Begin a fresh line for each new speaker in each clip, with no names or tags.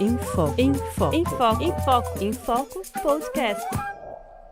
Em Foco Podcast.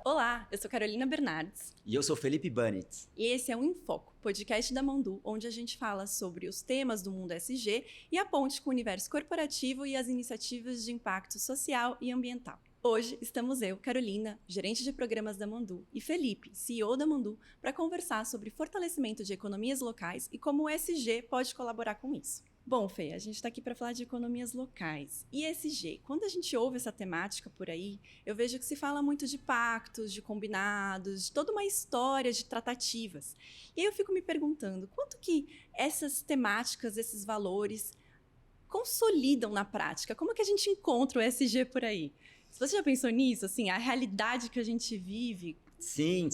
Olá, eu sou Carolina Bernardes.
E eu sou Felipe Banitz.
E esse é o Em Foco, podcast da Mandu, onde a gente fala sobre os temas do mundo SG e a ponte com o universo corporativo e as iniciativas de impacto social e ambiental. Hoje estamos eu, Carolina, gerente de programas da Mandu, e Felipe, CEO da Mandu, para conversar sobre fortalecimento de economias locais e como o SG pode colaborar com isso. Bom, Fê, a gente está aqui para falar de economias locais. E ESG, quando a gente ouve essa temática por aí, eu vejo que se fala muito de pactos, de combinados, de toda uma história de tratativas. E aí eu fico me perguntando, quanto que essas temáticas, esses valores consolidam na prática? Como que a gente encontra o ESG por aí? Você já pensou nisso, assim, a realidade que a gente vive?
Sim.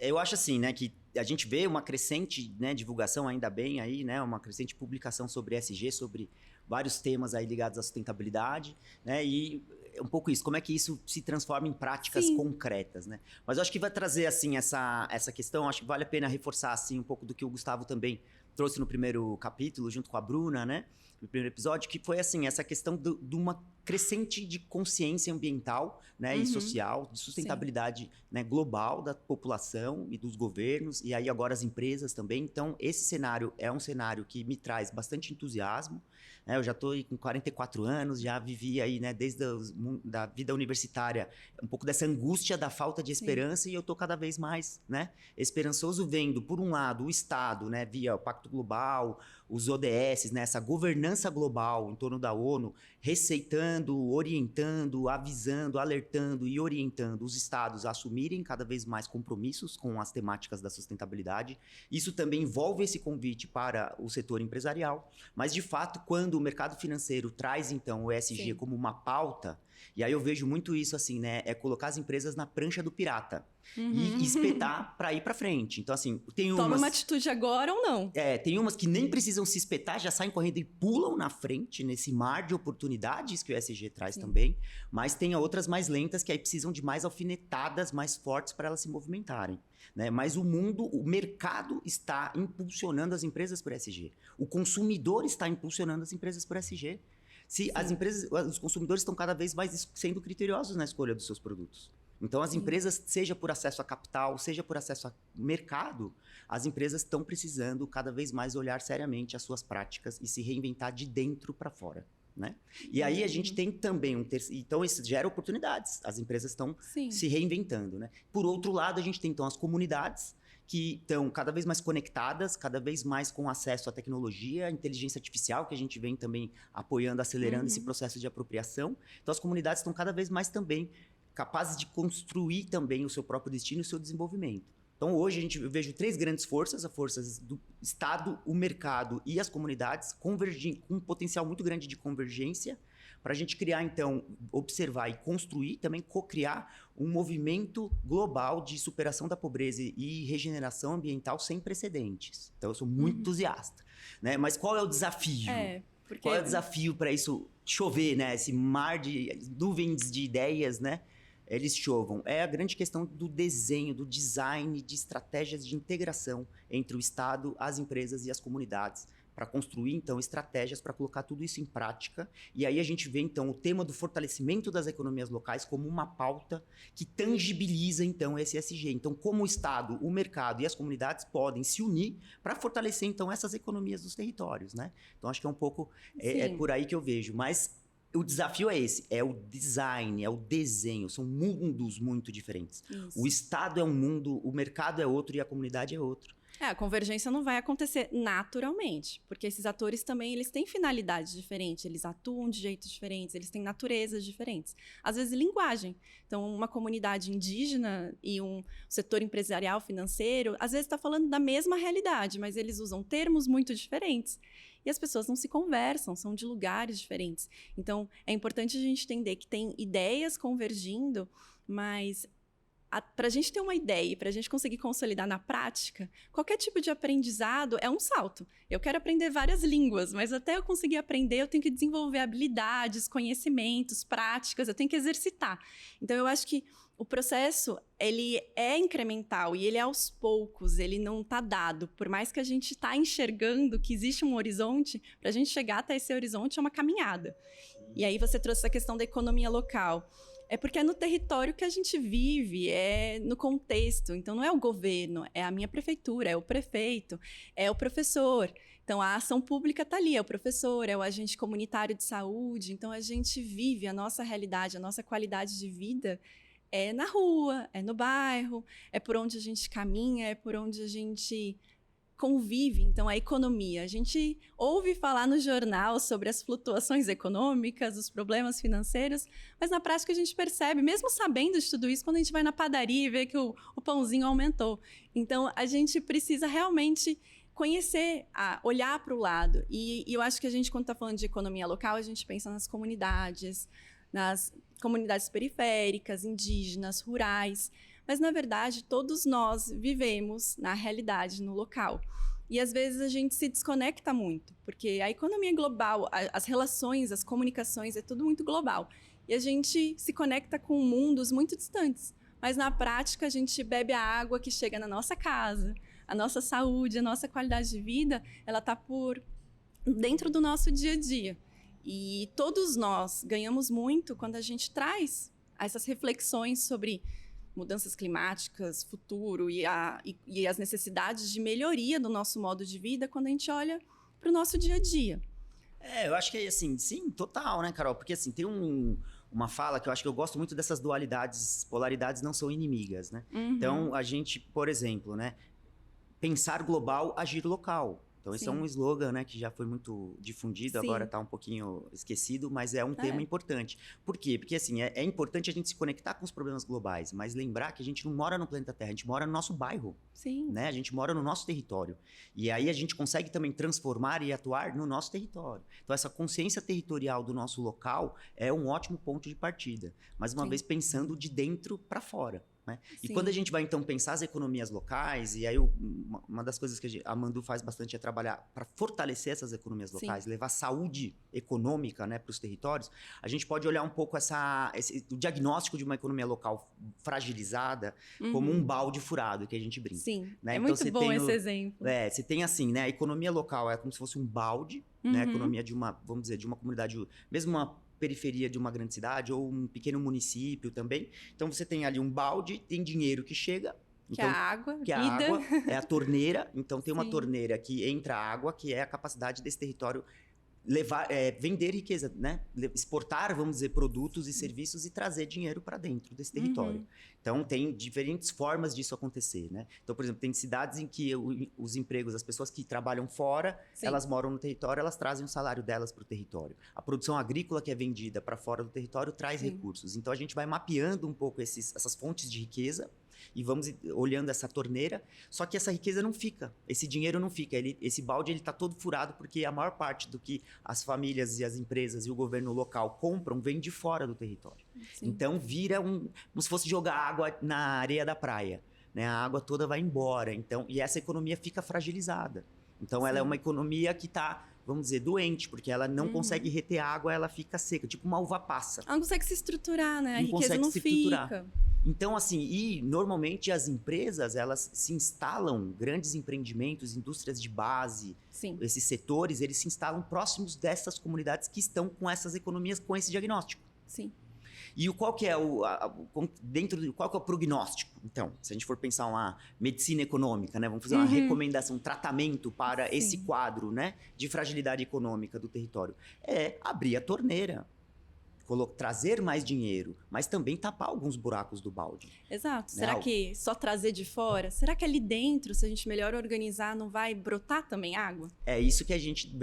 Eu acho assim, né, que a gente vê uma crescente, né, divulgação, ainda bem aí, né, uma crescente publicação sobre ESG, sobre vários temas aí ligados à sustentabilidade, né, e é um pouco isso, como é que isso se transforma em práticas concretas, né? Mas eu acho que vai trazer, assim, essa questão, acho que vale a pena reforçar, assim, um pouco do que o Gustavo também trouxe no primeiro capítulo, junto com a Bruna, né, no primeiro episódio, que foi, assim, essa questão de uma crescente de consciência ambiental, né, e social, de sustentabilidade, né, global da população e dos governos, e aí agora as empresas também. Então, esse cenário é um cenário que me traz bastante entusiasmo, né? Eu já estou com 44 anos, já vivi aí, né, desde da vida universitária, um pouco dessa angústia da falta de esperança, e eu estou cada vez mais, né, esperançoso, vendo, por um lado, o Estado, né, via o Pacto Global, os ODS, né, essa governança global em torno da ONU, receitando, orientando, avisando, alertando e orientando os estados a assumirem cada vez mais compromissos com as temáticas da sustentabilidade. Isso também envolve esse convite para o setor empresarial, mas de fato, quando o mercado financeiro traz então o ESG como uma pauta, e aí eu vejo muito isso assim, né, é colocar as empresas na prancha do pirata e espetar para ir para frente. Então assim, tem umas...
Toma uma atitude agora ou não?
Tem umas que nem precisam se espetar, já saem correndo e pulam na frente nesse mar de oportunidades que o ESG traz também, mas tem outras mais lentas que aí precisam de mais alfinetadas, mais fortes para elas se movimentarem, né? Mas o mercado está impulsionando as empresas por ESG. O consumidor está impulsionando as empresas por ESG. As empresas, os consumidores estão cada vez mais sendo criteriosos na escolha dos seus produtos. Então, as empresas, seja por acesso a capital, seja por acesso a mercado, as empresas estão precisando cada vez mais olhar seriamente as suas práticas e se reinventar de dentro para fora, né? E aí a gente tem também então isso gera oportunidades, as empresas estão se reinventando, né? Por outro lado, a gente tem então as comunidades que estão cada vez mais conectadas, cada vez mais com acesso à tecnologia, à inteligência artificial, que a gente vem também apoiando, acelerando esse processo de apropriação. Então, as comunidades estão cada vez mais também capazes de construir também o seu próprio destino e o seu desenvolvimento. Então, hoje, eu vejo três grandes forças, as forças do Estado, o mercado e as comunidades, convergindo com um potencial muito grande de convergência, para a gente criar, então, observar e construir, também co-criar um movimento global de superação da pobreza e regeneração ambiental sem precedentes. Então, eu sou muito entusiasta, né? Mas qual é o desafio? Qual é o desafio para isso chover, né? Esse mar de nuvens de ideias, né? Eles chovam. É a grande questão do desenho, do design, de estratégias de integração entre o Estado, as empresas e as comunidades, para construir, então, estratégias para colocar tudo isso em prática. E aí a gente vê, então, o tema do fortalecimento das economias locais como uma pauta que tangibiliza, então, esse ESG. Então, como o Estado, o mercado e as comunidades podem se unir para fortalecer, então, essas economias dos territórios, né? Então, acho que é um pouco por aí que eu vejo. Mas o desafio é esse, é o design, é o desenho, são mundos muito diferentes. O Estado é um mundo, o mercado é outro e a comunidade é outro.
A convergência não vai acontecer naturalmente, porque esses atores também, eles têm finalidades diferentes, eles atuam de jeitos diferentes, eles têm naturezas diferentes. Às vezes, linguagem. Então, uma comunidade indígena e um setor empresarial financeiro, às vezes está falando da mesma realidade, mas eles usam termos muito diferentes. E as pessoas não se conversam, são de lugares diferentes. Então, é importante a gente entender que tem ideias convergindo, mas para a gente ter uma ideia e para a gente conseguir consolidar na prática, qualquer tipo de aprendizado é um salto. Eu quero aprender várias línguas, mas até eu conseguir aprender, eu tenho que desenvolver habilidades, conhecimentos, práticas, eu tenho que exercitar. Então, eu acho que o processo, ele é incremental e ele é aos poucos, ele não está dado. Por mais que a gente está enxergando que existe um horizonte, para a gente chegar até esse horizonte é uma caminhada. E aí você trouxe essa questão da economia local. É porque é no território que a gente vive, é no contexto. Então, não é o governo, é a minha prefeitura, é o prefeito, é o professor. Então, a ação pública está ali, é o professor, é o agente comunitário de saúde. Então, a gente vive a nossa realidade, a nossa qualidade de vida é na rua, é no bairro, é por onde a gente caminha, é por onde a gente convive. Então, a economia. A gente ouve falar no jornal sobre as flutuações econômicas, os problemas financeiros, mas na prática a gente percebe, mesmo sabendo de tudo isso, quando a gente vai na padaria e vê que o pãozinho aumentou. Então, a gente precisa realmente conhecer, olhar para o lado. E eu acho que a gente, quando está falando de economia local, a gente pensa nas comunidades periféricas, indígenas, rurais. Mas, na verdade, todos nós vivemos na realidade, no local. E, às vezes, a gente se desconecta muito, porque a economia é global, as relações, as comunicações, é tudo muito global. E a gente se conecta com mundos muito distantes. Mas, na prática, a gente bebe a água que chega na nossa casa, a nossa saúde, a nossa qualidade de vida, ela está dentro do nosso dia a dia. E todos nós ganhamos muito quando a gente traz essas reflexões sobre mudanças climáticas, futuro e as necessidades de melhoria do nosso modo de vida quando a gente olha para o nosso dia a dia.
Eu acho que é assim, sim, total, né, Carol? Porque assim, tem uma fala que eu acho que eu gosto muito dessas dualidades, polaridades não são inimigas, né?
Uhum.
Então, a gente, por exemplo, né, pensar global, agir local. Então, esse é um slogan, né, que já foi muito difundido,
Sim.
agora está um pouquinho esquecido, mas é um tema importante. Por quê? Porque, assim, é importante a gente se conectar com os problemas globais, mas lembrar que a gente não mora no planeta Terra, a gente mora no nosso bairro.
Sim.
Né? A gente mora no nosso território. E aí a gente consegue também transformar e atuar no nosso território. Então, essa consciência territorial do nosso local é um ótimo ponto de partida. Mais uma vez, pensando de dentro para fora. Né? E quando a gente vai, então, pensar as economias locais, e aí uma das coisas que a Mandu faz bastante é trabalhar para fortalecer essas economias locais, levar saúde econômica, né, para os territórios, a gente pode olhar um pouco o diagnóstico de uma economia local fragilizada como um balde furado, que a gente brinca.
Sim,
né?
é
Então,
muito bom esse exemplo.
Você tem assim, né, a economia local é como se fosse um balde, né, a economia de uma, vamos dizer, de uma comunidade, mesmo uma periferia de uma grande cidade ou um pequeno município também. Então, você tem ali um balde, tem dinheiro que chega.
Então, que é a água,
que
vida.
A água é a torneira. Então, tem uma torneira que entra água, que é a capacidade desse território vender riqueza, né? Exportar, vamos dizer, produtos e serviços e trazer dinheiro para dentro desse território. Então, tem diferentes formas disso acontecer, né? Então, por exemplo, tem cidades em que os empregos, as pessoas que trabalham fora, elas moram no território, elas trazem o salário delas para o território. A produção agrícola que é vendida para fora do território traz recursos. Então, a gente vai mapeando um pouco essas fontes de riqueza e vamos olhando essa torneira, só que essa riqueza não fica, esse dinheiro não fica, esse balde está todo furado porque a maior parte do que as famílias e as empresas e o governo local compram vem de fora do território. Então vira como se fosse jogar água na areia da praia, né? A água toda vai embora, então, e essa economia fica fragilizada. Então ela é uma economia que está, vamos dizer, doente, porque ela não consegue reter água, ela fica seca, tipo uma uva passa.
Ela não consegue se estruturar, né? A riqueza não fica.
Então, assim, e normalmente as empresas, elas se instalam, grandes empreendimentos, indústrias de base, esses setores, eles se instalam próximos dessas comunidades que estão com essas economias, com esse diagnóstico.
Sim.
E qual que é qual que é o prognóstico? Então, se a gente for pensar uma medicina econômica, né? Vamos fazer uma recomendação, um tratamento para esse quadro, né, de fragilidade econômica do território. É abrir a torneira. Trazer mais dinheiro, mas também tapar alguns buracos do balde.
Exato. Será que só trazer de fora? Será que ali dentro, se a gente melhor organizar, não vai brotar também água?
É isso que a gente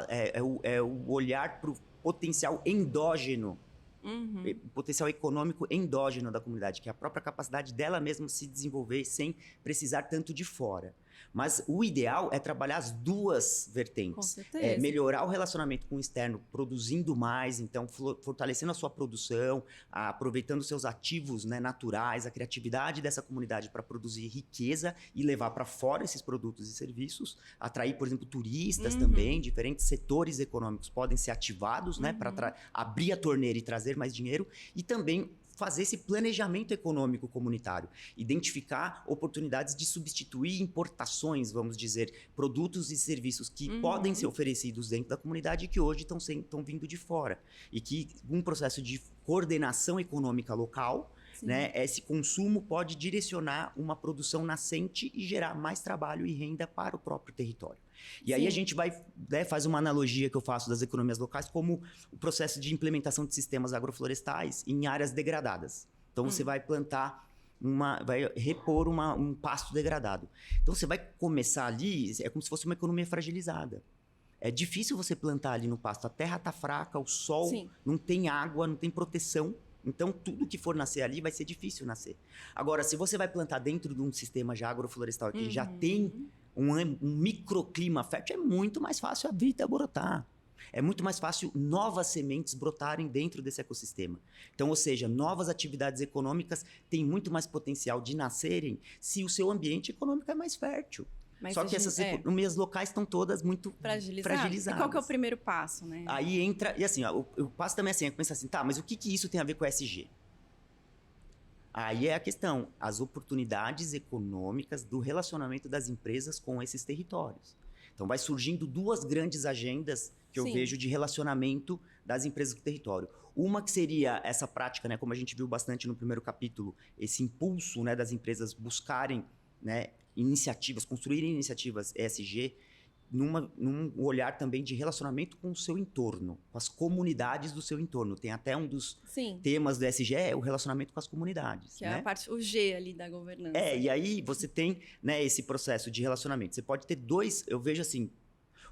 é o olhar para o potencial endógeno, potencial econômico endógeno da comunidade, que é a própria capacidade dela mesma se desenvolver sem precisar tanto de fora. Mas o ideal é trabalhar as duas vertentes.
Com certeza.
Melhorar o relacionamento com o externo, produzindo mais, então fortalecendo a sua produção, aproveitando seus ativos, né, naturais, a criatividade dessa comunidade para produzir riqueza e levar para fora esses produtos e serviços, atrair, por exemplo, turistas também, diferentes setores econômicos podem ser ativados, né, para abrir a torneira e trazer mais dinheiro, e também fazer esse planejamento econômico comunitário, identificar oportunidades de substituir importações, vamos dizer, produtos e serviços que podem ser oferecidos dentro da comunidade e que hoje estão vindo de fora. E que um processo de coordenação econômica local, né, esse consumo pode direcionar uma produção nascente e gerar mais trabalho e renda para o próprio território. E aí a gente vai, né, faz uma analogia que eu faço das economias locais como o processo de implementação de sistemas agroflorestais em áreas degradadas. Então você vai plantar vai repor um pasto degradado. Então você vai começar ali, é como se fosse uma economia fragilizada. É difícil você plantar ali no pasto, a terra está fraca, o sol não tem água, não tem proteção. Então, tudo que for nascer ali vai ser difícil nascer. Agora, se você vai plantar dentro de um sistema já agroflorestal que já tem um microclima fértil, é muito mais fácil a vida brotar. É muito mais fácil novas sementes brotarem dentro desse ecossistema. Então, ou seja, novas atividades econômicas têm muito mais potencial de nascerem se o seu ambiente econômico é mais fértil.
Mas
só que essas economias locais estão todas muito fragilizadas.
E qual que é o primeiro passo, né?
Aí entra... E assim, ó, o passo também é assim, é pensar assim, tá, mas o que isso tem a ver com o ESG? Aí é a questão, as oportunidades econômicas do relacionamento das empresas com esses territórios. Então vai surgindo duas grandes agendas que eu vejo de relacionamento das empresas com o território. Uma que seria essa prática, né, como a gente viu bastante no primeiro capítulo, esse impulso, né, das empresas buscarem, né, iniciativas, construírem iniciativas ESG num olhar também de relacionamento com o seu entorno, com as comunidades do seu entorno. Tem até um dos temas do ESG é o relacionamento com as comunidades.
Que é a parte, o G ali da governança.
E aí você tem, né, esse processo de relacionamento. Você pode ter dois, eu vejo assim,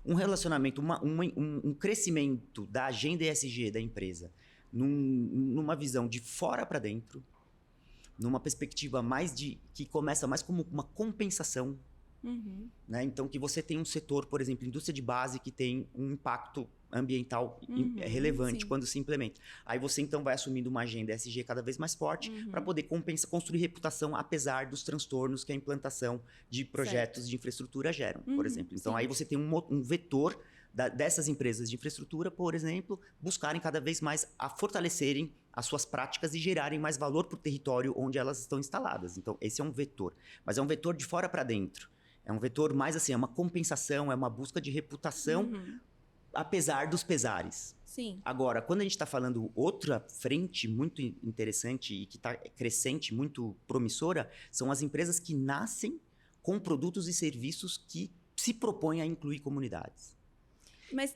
um relacionamento, um crescimento da agenda ESG da empresa numa visão de fora para dentro, numa perspectiva que começa mais como uma compensação. Né? Então, que você tem um setor, por exemplo, indústria de base, que tem um impacto ambiental relevante quando se implementa. Aí você, então, vai assumindo uma agenda ESG cada vez mais forte para poder construir reputação, apesar dos transtornos que a implantação de projetos de infraestrutura geram, por exemplo. Então, aí você tem um vetor dessas empresas de infraestrutura, por exemplo, buscarem cada vez mais a fortalecerem as suas práticas e gerarem mais valor para o território onde elas estão instaladas. Então, esse é um vetor. Mas é um vetor de fora para dentro. É um vetor mais assim, é uma compensação, é uma busca de reputação, apesar dos pesares.
Sim.
Agora, quando a gente está falando outra frente muito interessante e que está crescente, muito promissora, são as empresas que nascem com produtos e serviços que se propõem a incluir comunidades.
Mas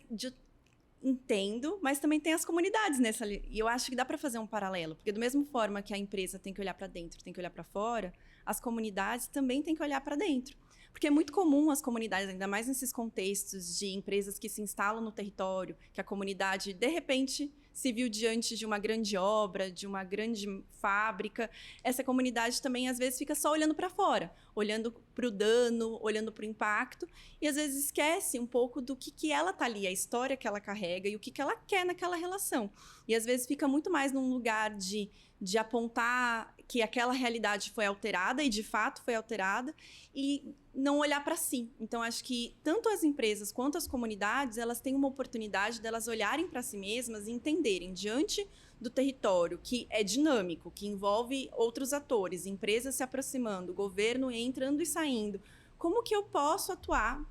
entendo, mas também tem as comunidades nessa. E eu acho que dá para fazer um paralelo, porque da mesma forma que a empresa tem que olhar para dentro, tem que olhar para fora, as comunidades também têm que olhar para dentro. Porque é muito comum as comunidades, ainda mais nesses contextos de empresas que se instalam no território, que a comunidade, de repente, se viu diante de uma grande obra, de uma grande fábrica. Essa comunidade também, às vezes, fica só olhando para fora, olhando para o dano, olhando para o impacto, e às vezes esquece um pouco do que ela está ali, a história que ela carrega e o que ela quer naquela relação. E às vezes fica muito mais num lugar de apontar que aquela realidade foi alterada, e de fato foi alterada, e não olhar para si. Então, acho que tanto as empresas quanto as comunidades, elas têm uma oportunidade delas olharem para si mesmas e entenderem, diante do território, que é dinâmico, que envolve outros atores, empresas se aproximando, governo entrando e saindo, como que eu posso atuar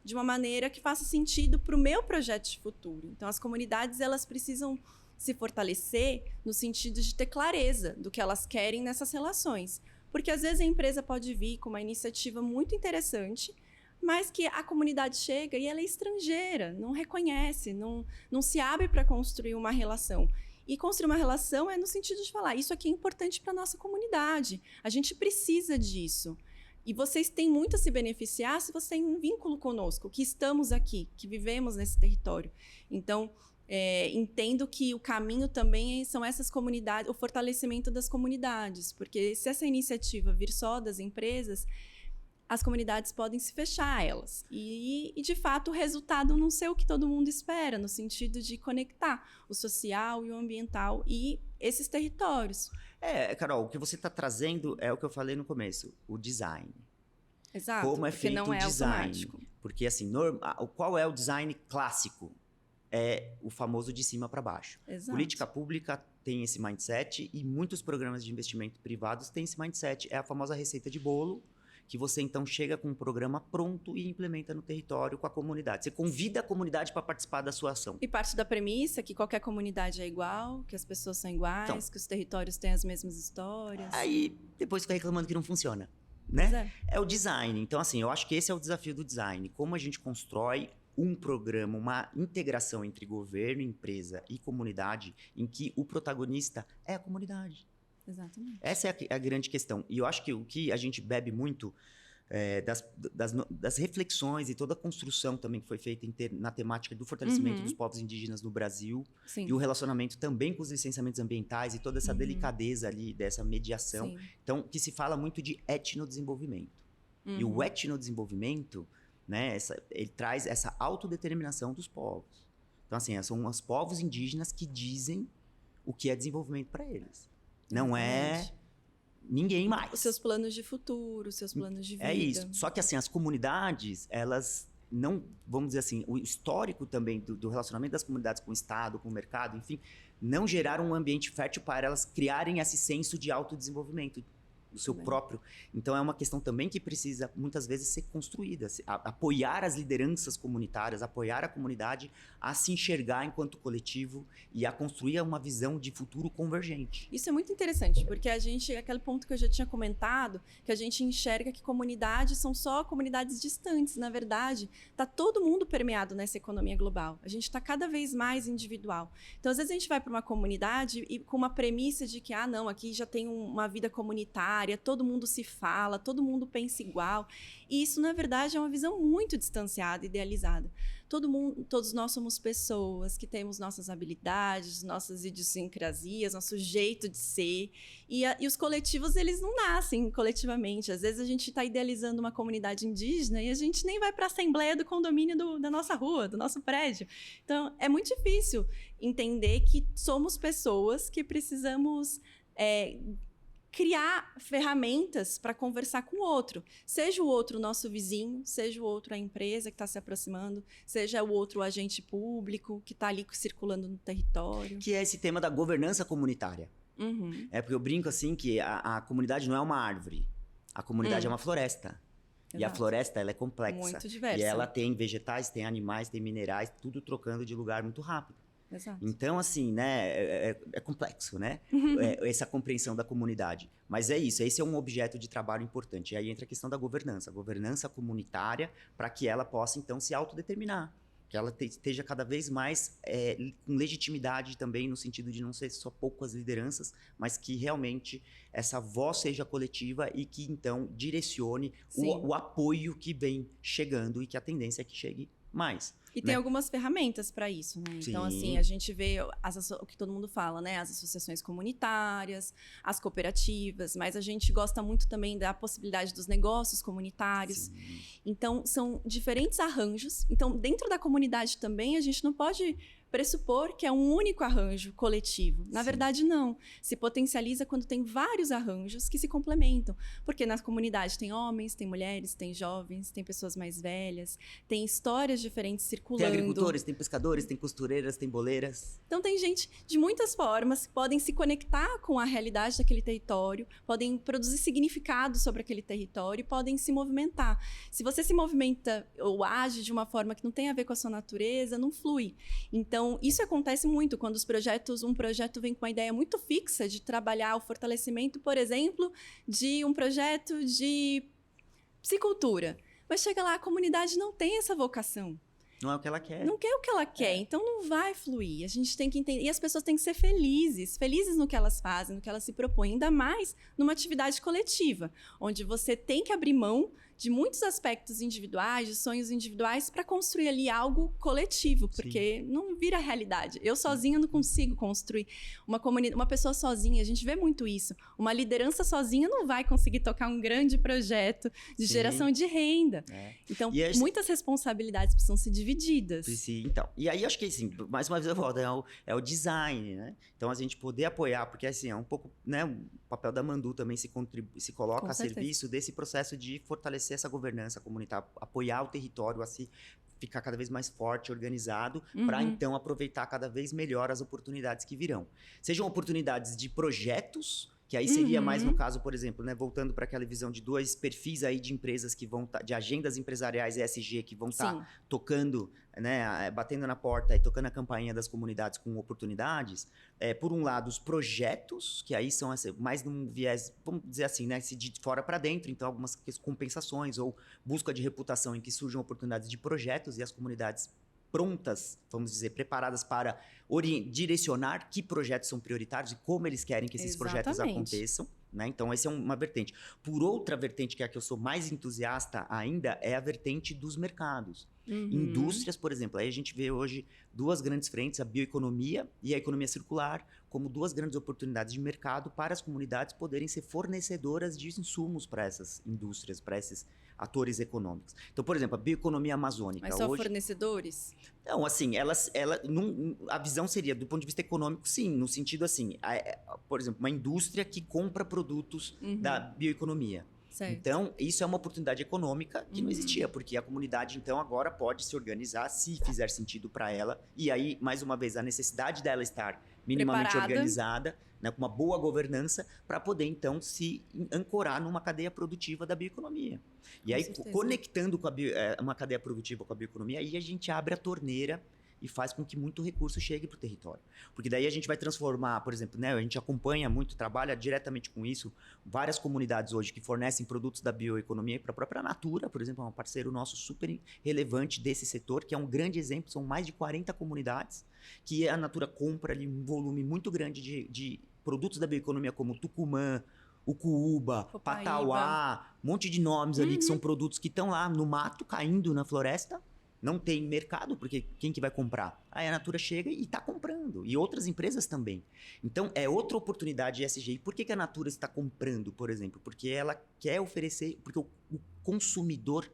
de uma maneira que faça sentido para o meu projeto de futuro? Então, as comunidades, elas precisam se fortalecer no sentido de ter clareza do que elas querem nessas relações. Porque, às vezes, a empresa pode vir com uma iniciativa muito interessante, mas que a comunidade chega e ela é estrangeira, não reconhece, não se abre para construir uma relação. E construir uma relação é no sentido de falar, isso aqui é importante para a nossa comunidade, a gente precisa disso. E vocês têm muito a se beneficiar se vocês têm um vínculo conosco, que estamos aqui, que vivemos nesse território. Então, entendo que o caminho também são essas comunidades, o fortalecimento das comunidades, porque se essa iniciativa vir só das empresas, as comunidades podem se fechar a elas. E, de fato, o resultado não ser o que todo mundo espera, no sentido de conectar o social e o ambiental e esses territórios.
Carol, o que você está trazendo é o que eu falei no começo, o design.
Exato,
como é feito
não
o
é
design.
Automático.
Porque, assim, qual é o design clássico? é o famoso de cima para baixo.
Exato.
Política pública tem esse mindset e muitos programas de investimento privados têm esse mindset. É a famosa receita de bolo, que você então chega com um programa pronto e implementa no território com a comunidade. Você convida a comunidade para participar da sua ação.
E parte da premissa que qualquer comunidade é igual, que as pessoas são iguais,
Então,
que os territórios têm as mesmas histórias.
Aí depois fica reclamando que não funciona,
Pois
né?
é.
É o design. Então, assim, eu acho que esse é o desafio do design. Como a gente constrói um programa, uma integração entre governo, empresa e comunidade, em que o protagonista é a comunidade.
Exatamente.
Essa é a grande questão. E eu acho que o que a gente bebe muito das reflexões e toda a construção também que foi feita na temática do fortalecimento dos povos indígenas no Brasil
Sim.
e o relacionamento também com os licenciamentos ambientais e toda essa delicadeza ali, dessa mediação.
Sim.
Então, que se fala muito de etnodesenvolvimento. E o etnodesenvolvimento, né, ele traz essa autodeterminação dos povos. Então, assim, são os povos indígenas que dizem o que é desenvolvimento para eles. Não é ninguém mais.
Os seus planos de futuro, os seus planos de vida.
É isso. Só que, assim, as comunidades, elas não, vamos dizer assim, o histórico também do relacionamento das comunidades com o Estado, com o mercado, enfim, não geraram um ambiente fértil para elas criarem esse senso de autodesenvolvimento do seu próprio. Então, é uma questão também que precisa, muitas vezes, ser construída. Apoiar as lideranças comunitárias, apoiar a comunidade a se enxergar enquanto coletivo e a construir uma visão de futuro convergente.
Isso é muito interessante, porque aquele ponto que eu já tinha comentado, que a gente enxerga que comunidades são só comunidades distantes. Na verdade, está todo mundo permeado nessa economia global. A gente está cada vez mais individual. Então, às vezes, a gente vai para uma comunidade e com uma premissa de que, não, aqui já tem uma vida comunitária, todo mundo se fala, todo mundo pensa igual. E isso, na verdade, é uma visão muito distanciada, idealizada. Todos nós somos pessoas que temos nossas habilidades, nossas idiosincrasias, nosso jeito de ser. E os coletivos, eles não nascem coletivamente. Às vezes a gente está idealizando uma comunidade indígena e a gente nem vai para a assembleia do condomínio da nossa rua, do nosso prédio. Então, é muito difícil entender que somos pessoas que precisamos criar ferramentas para conversar com o outro. Seja o outro o nosso vizinho, seja o outro a empresa que está se aproximando, seja o outro o agente público que está ali circulando no território.
Que é esse tema da governança comunitária. É porque eu brinco assim que a comunidade não é uma árvore. A comunidade é uma floresta.
Exato.
E a floresta, ela é complexa.
Muito diversa.
E ela tem vegetais, tem animais, tem minerais, tudo trocando de lugar muito rápido.
Exato.
Então, assim, né, é complexo, né? Essa compreensão da comunidade. Mas é isso, esse é um objeto de trabalho importante. E aí entra a questão da governança. A governança comunitária para que ela possa, então, se autodeterminar. Que ela esteja cada vez mais com legitimidade também, no sentido de não ser só poucas lideranças, mas que realmente essa voz seja coletiva e que, então, direcione o apoio que vem chegando e que a tendência é que chegue mais.
E tem algumas ferramentas para isso, né?
Sim.
Então, assim, a gente vê o que todo mundo fala, né? As associações comunitárias, as cooperativas, mas a gente gosta muito também da possibilidade dos negócios comunitários.
Sim.
Então, são diferentes arranjos. Então, dentro da comunidade também, a gente não pode pressupor que é um único arranjo coletivo. Na verdade, não. Se potencializa quando tem vários arranjos que se complementam. Porque na comunidade tem homens, tem mulheres, tem jovens, tem pessoas mais velhas, tem histórias diferentes circulando.
Tem agricultores, tem pescadores, tem costureiras, tem boleiras.
Então, tem gente de muitas formas que podem se conectar com a realidade daquele território, podem produzir significado sobre aquele território e podem se movimentar. Se você se movimenta ou age de uma forma que não tem a ver com a sua natureza, não flui. Então, isso acontece muito quando um projeto vem com uma ideia muito fixa de trabalhar o fortalecimento, por exemplo, de um projeto de piscicultura. Mas chega lá, a comunidade não tem essa vocação.
Não é o que ela quer.
Não quer o que ela quer, então não vai fluir. A gente tem que entender. E as pessoas têm que ser felizes no que elas fazem, no que elas se propõem, ainda mais numa atividade coletiva, onde você tem que abrir mão de muitos aspectos individuais, de sonhos individuais, para construir ali algo coletivo, porque não vira realidade. Eu sozinha não consigo construir uma comunidade, uma pessoa sozinha, a gente vê muito isso. Uma liderança sozinha não vai conseguir tocar um grande projeto de geração de renda. Então, muitas responsabilidades precisam ser divididas.
Então, e aí acho que, assim, mais uma vez eu volto, é o design, né? Então, a gente poder apoiar, porque, assim, é um pouco, né, o papel da Mandu também se coloca a serviço desse processo de fortalecer essa governança comunitária, apoiar o território a se ficar cada vez mais forte, organizado, para então aproveitar cada vez melhor as oportunidades que virão. Sejam oportunidades de projetos, que aí seria mais no caso, por exemplo, né, voltando para aquela visão de 2 perfis aí de empresas que vão de agendas empresariais ESG que vão estar tocando, né, batendo na porta e tocando a campainha das comunidades com oportunidades. Por um lado, os projetos, que aí são mais num viés, vamos dizer assim, né, de fora para dentro, então algumas compensações ou busca de reputação em que surjam oportunidades de projetos e as comunidades prontas, vamos dizer, preparadas para direcionar que projetos são prioritários e como eles querem que esses projetos aconteçam. Né? Então, essa é uma vertente. Por outra vertente, que é a que eu sou mais entusiasta ainda, é a vertente dos mercados. Indústrias, por exemplo, aí a gente vê hoje 2 grandes frentes, a bioeconomia e a economia circular, como 2 grandes oportunidades de mercado para as comunidades poderem ser fornecedoras de insumos para essas indústrias, para esses atores econômicos. Então, por exemplo, a bioeconomia amazônica.
Mas só hoje, fornecedores?
Não, assim, a visão seria, do ponto de vista econômico, sim, no sentido assim, por exemplo, uma indústria que compra produtos da bioeconomia.
Certo.
Então, isso é uma oportunidade econômica que não existia, porque a comunidade, então, agora pode se organizar, se fizer sentido para ela. E aí, mais uma vez, a necessidade dela estar minimamente organizada, né, com uma boa governança, para poder, então, se ancorar numa cadeia produtiva da bioeconomia. E aí, conectando com uma cadeia produtiva com a bioeconomia, aí a gente abre a torneira e faz com que muito recurso chegue para o território. Porque daí a gente vai transformar, por exemplo, né, a gente acompanha muito, trabalha diretamente com isso, várias comunidades hoje que fornecem produtos da bioeconomia para a própria Natura, por exemplo, é um parceiro nosso super relevante desse setor, que é um grande exemplo, são mais de 40 comunidades, que a Natura compra ali um volume muito grande de produtos da bioeconomia, como Tucumã, Ucuúba, Patauá, um monte de nomes ali que são produtos que estão lá no mato, caindo na floresta, não tem mercado, porque quem que vai comprar? Aí a Natura chega e está comprando, e outras empresas também. Então, é outra oportunidade ESG. E por que a Natura está comprando, por exemplo? Porque ela quer oferecer, porque o consumidor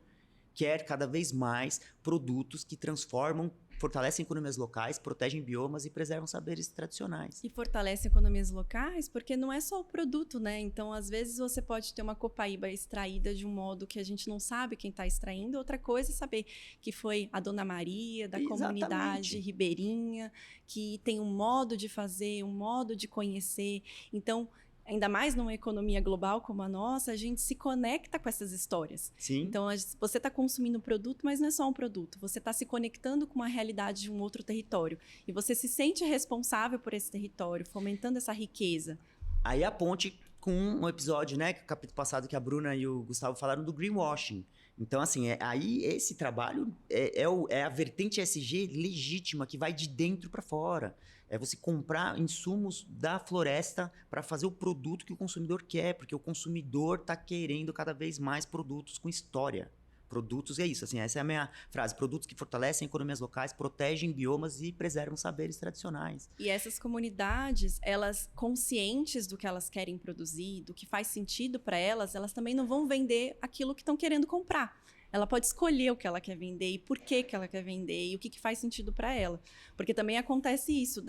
quer cada vez mais produtos que transformam, fortalecem economias locais, protegem biomas e preservam saberes tradicionais.
E fortalecem economias locais porque não é só o produto, né? Então, às vezes, você pode ter uma copaíba extraída de um modo que a gente não sabe quem está extraindo. Outra coisa é saber que foi a Dona Maria, da comunidade ribeirinha, que tem um modo de fazer, um modo de conhecer. Então, ainda mais numa economia global como a nossa, a gente se conecta com essas histórias.
Sim.
Então, você está consumindo um produto, mas não é só um produto. Você está se conectando com uma realidade de um outro território. E você se sente responsável por esse território, fomentando essa riqueza.
Aí a ponte com um episódio, né, que o capítulo passado que a Bruna e o Gustavo falaram do greenwashing. Então, assim, aí esse trabalho é a vertente ESG legítima, que vai de dentro para fora. É você comprar insumos da floresta para fazer o produto que o consumidor quer, porque o consumidor está querendo cada vez mais produtos com história. Produtos, é isso, assim, essa é a minha frase. Produtos que fortalecem economias locais, protegem biomas e preservam saberes tradicionais.
E essas comunidades, elas conscientes do que elas querem produzir, do que faz sentido para elas, elas também não vão vender aquilo que estão querendo comprar. Ela pode escolher o que ela quer vender e por que ela quer vender e o que faz sentido para ela. Porque também acontece isso,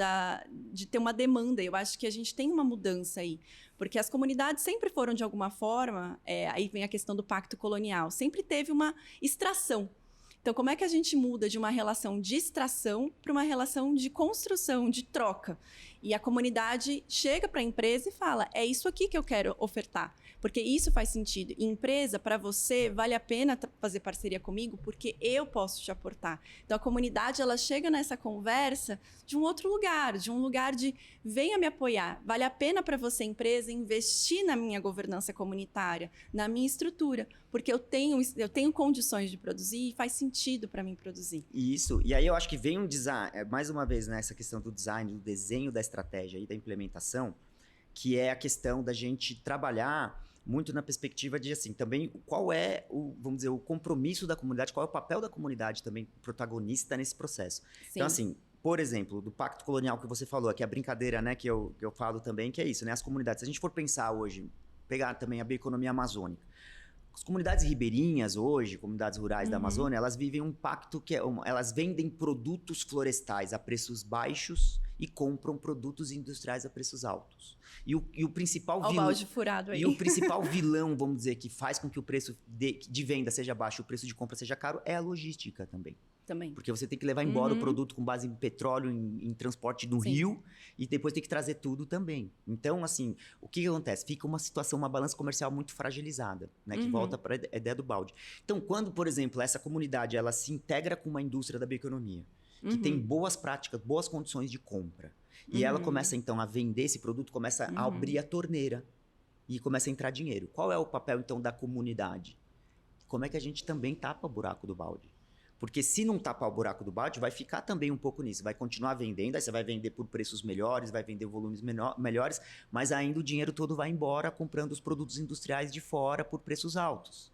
de ter uma demanda. Eu acho que a gente tem uma mudança aí. Porque as comunidades sempre foram, de alguma forma, aí vem a questão do pacto colonial, sempre teve uma extração. Então, como é que a gente muda de uma relação de extração para uma relação de construção, de troca? E a comunidade chega para a empresa e fala, é isso aqui que eu quero ofertar, porque isso faz sentido. E empresa, para você, vale a pena fazer parceria comigo, porque eu posso te aportar. Então, a comunidade, ela chega nessa conversa de um outro lugar, de um lugar de, venha me apoiar. Vale a pena para você, empresa, investir na minha governança comunitária, na minha estrutura, porque eu tenho condições de produzir e faz sentido para mim produzir.
Isso, e aí eu acho que vem um design, mais uma vez, né, essa questão do design, do desenho da estratégia e da implementação, que é a questão da gente trabalhar muito na perspectiva de, assim, também qual é vamos dizer, o compromisso da comunidade, qual é o papel da comunidade também protagonista nesse processo. Sim. Então, assim, por exemplo, do pacto colonial que você falou, que é a brincadeira, né, que eu falo também, que é isso, né, as comunidades, se a gente for pensar hoje, pegar também a bioeconomia amazônica, as comunidades ribeirinhas hoje, comunidades rurais da Amazônia, elas vivem um pacto que elas vendem produtos florestais a preços baixos e compram produtos industriais a preços altos. E o principal vilão,
balde furado aí.
E o principal vilão, vamos dizer, que faz com que o preço de venda seja baixo e o preço de compra seja caro, é a logística também.
Também.
Porque você tem que levar embora o produto com base em petróleo, em transporte no rio, e depois tem que trazer tudo também. Então, assim, o que acontece? Fica uma situação, uma balança comercial muito fragilizada, né? Que volta para a ideia do balde. Então, quando, por exemplo, essa comunidade ela se integra com uma indústria da bioeconomia, que tem boas práticas, boas condições de compra, e ela começa, então, a vender esse produto, começa a abrir a torneira e começa a entrar dinheiro. Qual é o papel, então, da comunidade? Como é que a gente também tapa o buraco do balde? Porque se não tapar o buraco do balde, vai ficar também um pouco nisso. Vai continuar vendendo, aí você vai vender por preços melhores, vai vender volumes melhores, mas ainda o dinheiro todo vai embora comprando os produtos industriais de fora por preços altos.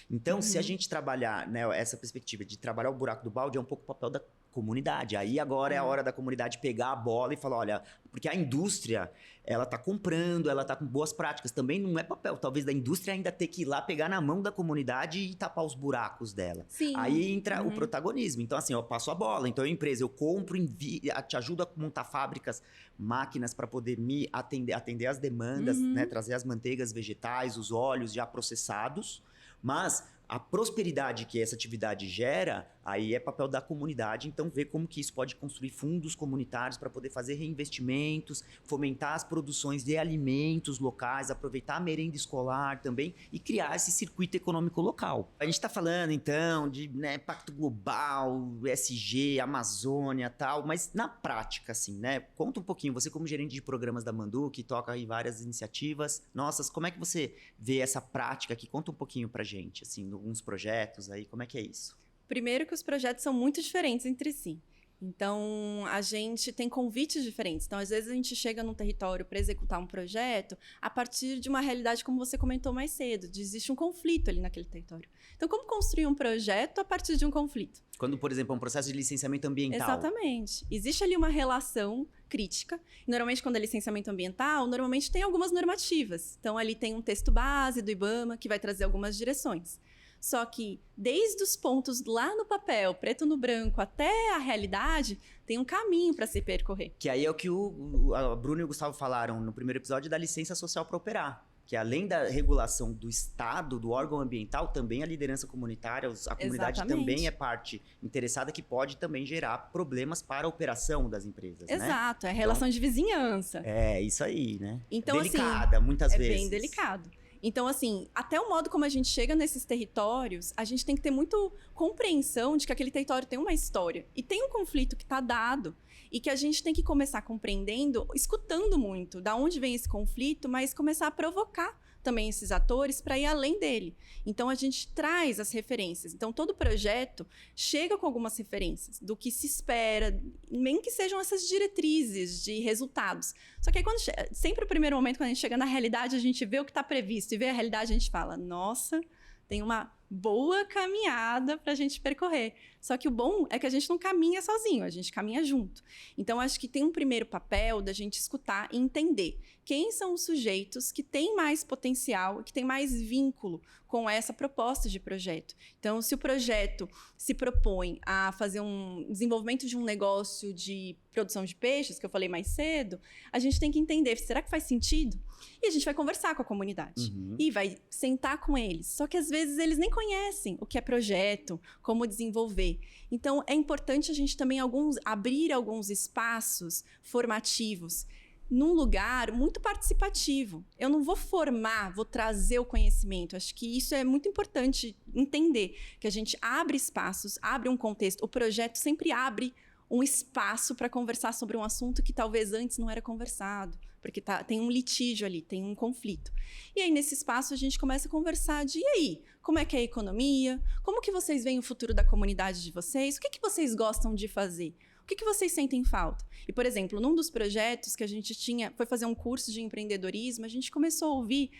Então, se a gente trabalhar, né, essa perspectiva de trabalhar o buraco do balde, é um pouco o papel da comunidade. Aí agora é a hora da comunidade pegar a bola e falar, olha, porque a indústria, ela tá comprando, ela tá com boas práticas. Também não é papel, talvez, da indústria ainda ter que ir lá pegar na mão da comunidade e tapar os buracos dela.
Sim.
Aí entra o protagonismo. Então, assim, eu passo a bola. Então, a empresa, eu compro, te ajudo a montar fábricas, máquinas para poder me atender as demandas, né, trazer as manteigas vegetais, os óleos já processados. Mas a prosperidade que essa atividade gera, aí é papel da comunidade, então ver como que isso pode construir fundos comunitários para poder fazer reinvestimentos, fomentar as produções de alimentos locais, aproveitar a merenda escolar também e criar esse circuito econômico local. A gente está falando então de, né, Pacto Global, ESG, Amazônia e tal, mas na prática, assim, né? Conta um pouquinho, você como gerente de programas da Mandu, que toca aí várias iniciativas nossas, como é que você vê essa prática aqui? Conta um pouquinho pra gente, assim, alguns projetos aí, como é que é isso?
Primeiro que os projetos são muito diferentes entre si. Então, a gente tem convites diferentes. Então, às vezes, a gente chega num território para executar um projeto a partir de uma realidade, como você comentou mais cedo, de existe um conflito ali naquele território. Então, como construir um projeto a partir de um conflito?
Quando, por exemplo, é um processo de licenciamento ambiental.
Exatamente. Existe ali uma relação crítica. E, normalmente, quando é licenciamento ambiental, normalmente tem algumas normativas. Então, ali tem um texto base do IBAMA que vai trazer algumas direções. Só que, desde os pontos lá no papel, preto no branco, até a realidade, tem um caminho para se percorrer.
Que aí é o que a Bruno e o Gustavo falaram no primeiro episódio da licença social para operar. Que além da regulação do Estado, do órgão ambiental, também a liderança comunitária, a comunidade também é parte interessada que pode também gerar problemas para a operação das empresas,
Exato,
né?
É relação de vizinhança.
É, isso aí, né?
Então,
delicada,
assim,
muitas vezes.
É bem delicado. Então, assim, até o modo como a gente chega nesses territórios, a gente tem que ter muito compreensão de que aquele território tem uma história. E tem um conflito que está dado. E que a gente tem que começar compreendendo, escutando muito da onde vem esse conflito, mas começar a provocar também esses atores para ir além dele. Então, a gente traz as referências. Então, todo projeto chega com algumas referências do que se espera, nem que sejam essas diretrizes de resultados. Só que aí, sempre o primeiro momento, quando a gente chega na realidade, a gente vê o que está previsto e vê a realidade, a gente fala, nossa, tem uma boa caminhada para a gente percorrer. Só que o bom é que a gente não caminha sozinho, a gente caminha junto. Então, acho que tem um primeiro papel da gente escutar e entender quem são os sujeitos que têm mais potencial, que têm mais vínculo com essa proposta de projeto. Então, se o projeto se propõe a fazer um desenvolvimento de um negócio de produção de peixes, que eu falei mais cedo, a gente tem que entender, será que faz sentido? E a gente vai conversar com a comunidade. E vai sentar com eles. Só que, às vezes, eles nem conhecem o que é projeto, como desenvolver. Então, é importante a gente também abrir alguns espaços formativos num lugar muito participativo. Eu não vou formar, vou trazer o conhecimento. Acho que isso é muito importante entender, que a gente abre espaços, abre um contexto. O projeto sempre abre um espaço para conversar sobre um assunto que talvez antes não era conversado, porque tem um litígio ali, tem um conflito. E aí, nesse espaço, a gente começa a conversar de, e aí, como é que é a economia? Como que vocês veem o futuro da comunidade de vocês? O que vocês gostam de fazer? O que vocês sentem falta? E, por exemplo, num dos projetos que a gente foi fazer um curso de empreendedorismo, a gente começou a ouvir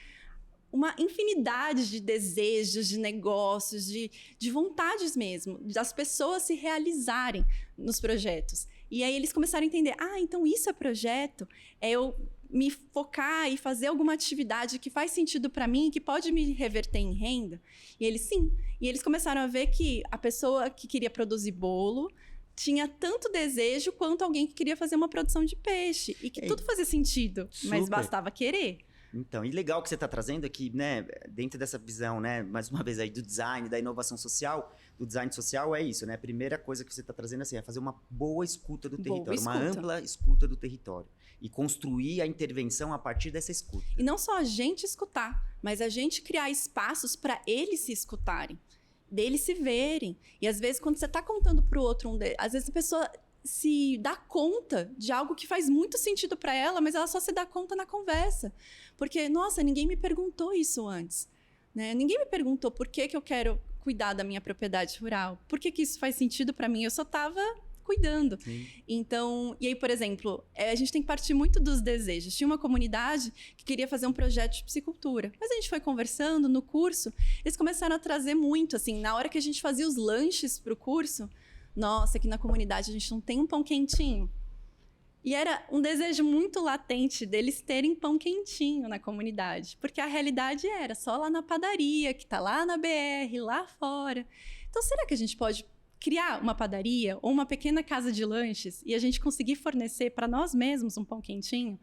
uma infinidade de desejos, de negócios, de vontades mesmo, das pessoas se realizarem nos projetos. E aí eles começaram a entender, então isso é projeto, é eu me focar e fazer alguma atividade que faz sentido para mim, que pode me reverter em renda. E eles, sim. E eles começaram a ver que a pessoa que queria produzir bolo tinha tanto desejo quanto alguém que queria fazer uma produção de peixe. E que tudo fazia sentido, mas bastava querer.
Então, e legal que você está trazendo aqui, né, dentro dessa visão, né, mais uma vez aí do design, da inovação social, do design social é isso, né? A primeira coisa que você está trazendo assim, é fazer uma boa escuta do território, uma ampla escuta do território e construir a intervenção a partir dessa escuta.
E não só a gente escutar, mas a gente criar espaços para eles se escutarem, deles se verem. E às vezes quando você está contando para o outro, às vezes a pessoa se dá conta de algo que faz muito sentido para ela, mas ela só se dá conta na conversa. Porque, nossa, ninguém me perguntou isso antes. Né? Ninguém me perguntou por que eu quero cuidar da minha propriedade rural. Por que isso faz sentido para mim? Eu só estava cuidando. Sim. Então, e aí, por exemplo, a gente tem que partir muito dos desejos. Tinha uma comunidade que queria fazer um projeto de piscicultura. Mas a gente foi conversando no curso, eles começaram a trazer muito, assim, na hora que a gente fazia os lanches para o curso, nossa, aqui na comunidade a gente não tem um pão quentinho. E era um desejo muito latente deles terem pão quentinho na comunidade. Porque a realidade era só lá na padaria, que está lá na BR, lá fora. Então, será que a gente pode criar uma padaria ou uma pequena casa de lanches e a gente conseguir fornecer para nós mesmos um pão quentinho?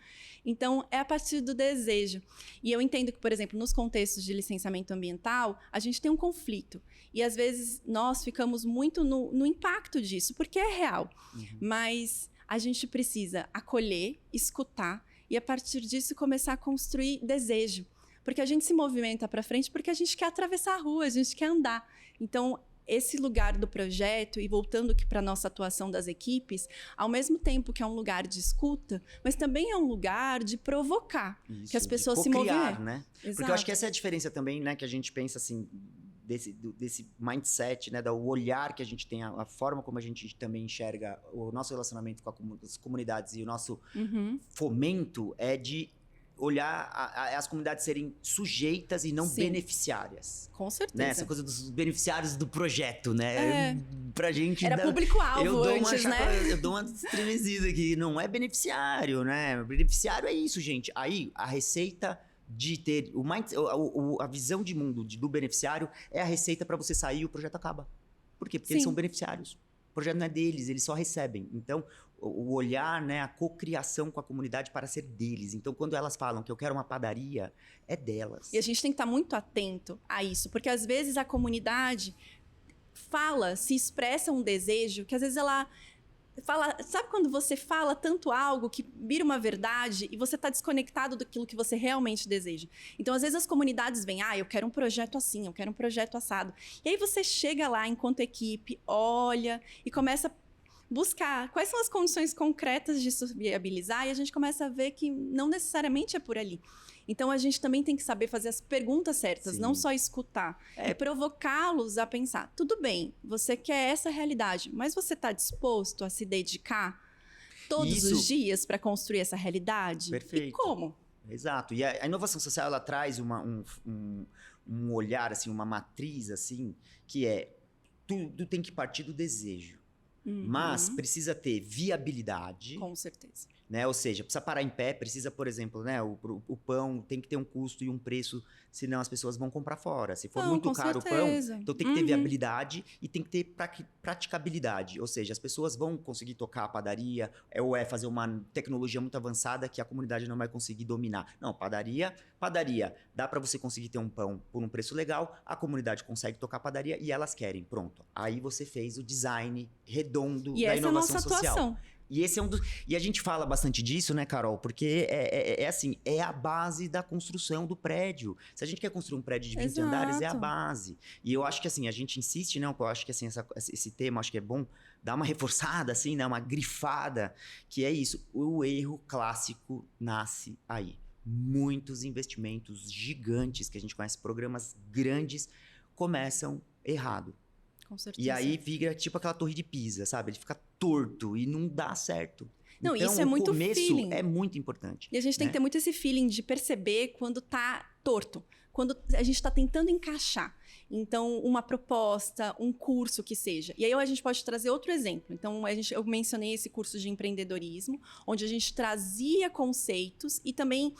Então, é a partir do desejo. E eu entendo que, por exemplo, nos contextos de licenciamento ambiental, a gente tem um conflito. E, às vezes, nós ficamos muito no impacto disso, porque é real. Uhum. Mas a gente precisa acolher, escutar e, a partir disso, começar a construir desejo. Porque a gente se movimenta para frente porque a gente quer atravessar a rua, a gente quer andar. Então, esse lugar do projeto, e voltando aqui para a nossa atuação das equipes, ao mesmo tempo que é um lugar de escuta, mas também é um lugar de provocar, isso, que as pessoas se movimentem.
Né? Porque eu acho que essa é a diferença também, né, que a gente pensa assim, desse mindset, né, do olhar que a gente tem, a forma como a gente também enxerga o nosso relacionamento com as comunidades e o nosso fomento é de olhar as comunidades serem sujeitas e não beneficiárias.
Com certeza.
Né? Essa coisa dos beneficiários do projeto, né? Pra gente...
Era público-alvo antes, né?
Eu dou uma estremecida aqui. Não é beneficiário, né? Beneficiário é isso, gente. Aí, a receita de ter... a visão de mundo do beneficiário é a receita para você sair e o projeto acaba. Por quê? Porque eles são beneficiários. O projeto não é deles, eles só recebem. Então, o olhar, né, a cocriação com a comunidade para ser deles. Então, quando elas falam que eu quero uma padaria, é delas.
E a gente tem que estar muito atento a isso, porque às vezes a comunidade se expressa um desejo, que às vezes ela fala... Sabe quando você fala tanto algo que vira uma verdade e você está desconectado daquilo que você realmente deseja? Então, às vezes as comunidades vêm, eu quero um projeto assim, eu quero um projeto assado. E aí você chega lá enquanto equipe, olha e começa a buscar quais são as condições concretas de se viabilizar, e a gente começa a ver que não necessariamente é por ali. Então, a gente também tem que saber fazer as perguntas certas, não só escutar. E provocá-los a pensar, tudo bem, você quer essa realidade, mas você está disposto a se dedicar todos os dias para construir essa realidade?
Perfeito.
E como?
Exato. E a inovação social, ela traz um olhar, assim, uma matriz, assim, que é tudo tem que partir do desejo. Mas precisa ter viabilidade.
Com certeza.
Né? Ou seja, precisa parar em pé, precisa, por exemplo, né, o pão tem que ter um custo e um preço, senão as pessoas vão comprar fora. Se for muito caro o pão, então tem que ter viabilidade e tem que ter praticabilidade. Ou seja, as pessoas vão conseguir tocar a padaria, ou fazer uma tecnologia muito avançada que a comunidade não vai conseguir dominar. Não, padaria, dá para você conseguir ter um pão por um preço legal, a comunidade consegue tocar a padaria e elas querem, pronto. Aí você fez o design redondo da inovação social. Atuação. E esse é e a gente fala bastante disso, né, Carol? Porque assim, é a base da construção do prédio. Se a gente quer construir um prédio de 20 andares, é a base. E eu acho que assim, a gente insiste, né? Eu acho que assim, esse tema, acho que é bom dar uma reforçada, assim, né? Uma grifada, que é isso. O erro clássico nasce aí. Muitos investimentos gigantes que a gente conhece, programas grandes, começam errado.
Com certeza.
E aí fica tipo aquela torre de Pisa, sabe? Ele fica torto e não dá certo.
Não,
então,
isso é muito feeling.
É muito importante.
E a gente tem que ter muito esse feeling de perceber quando tá torto. Quando a gente está tentando encaixar. Então, uma proposta, um curso que seja. E aí a gente pode trazer outro exemplo. Então, eu mencionei esse curso de empreendedorismo, onde a gente trazia conceitos e também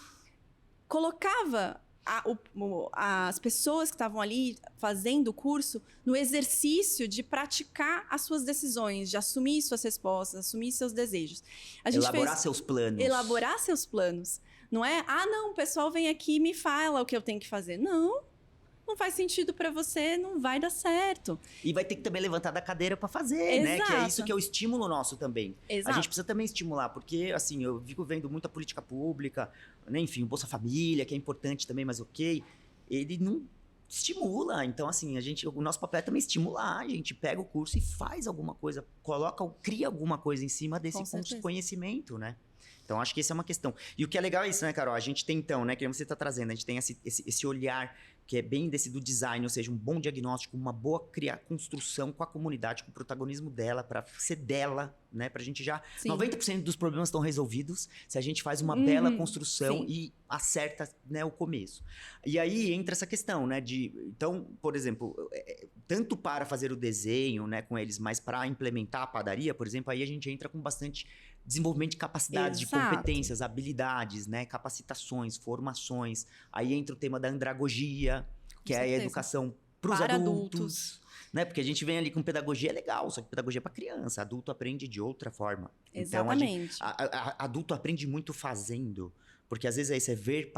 colocava as pessoas que estavam ali fazendo o curso no exercício de praticar as suas decisões, de assumir suas respostas, assumir seus desejos.
Elaborar seus planos.
Elaborar seus planos. Não é, não, o pessoal vem aqui e me fala o que eu tenho que fazer. Não faz sentido para você, não vai dar certo.
E vai ter que também levantar da cadeira para fazer, né? Que é isso que é o estímulo nosso também.
Exato.
A gente precisa também estimular, porque, assim, eu fico vendo muita política pública, né? Enfim, o Bolsa Família, que é importante também, mas ok, ele não estimula. Então, assim, o nosso papel é também estimular. A gente pega o curso e faz alguma coisa, cria alguma coisa em cima desse conhecimento, né? Então, acho que essa é uma questão. E o que é legal é isso, né, Carol? A gente tem, então, né, que você está trazendo, a gente tem esse olhar que é bem desse do design, ou seja, um bom diagnóstico, uma boa construção com a comunidade, com o protagonismo dela, para ser dela, né? Pra gente já... Sim. 90% dos problemas estão resolvidos se a gente faz uma bela construção. Sim. E acerta, né, o começo. E aí entra essa questão, né? Então, por exemplo, tanto para fazer o desenho, né, com eles, mas para implementar a padaria, por exemplo, aí a gente entra com bastante desenvolvimento de capacidades, de competências, habilidades, né? Capacitações, formações. Aí entra o tema da andragogia, que é a educação para os adultos. Né? Porque a gente vem ali com pedagogia, é legal, só que pedagogia é para criança. Adulto aprende de outra forma.
Exatamente.
Então, adulto aprende muito fazendo. Porque às vezes é isso, ver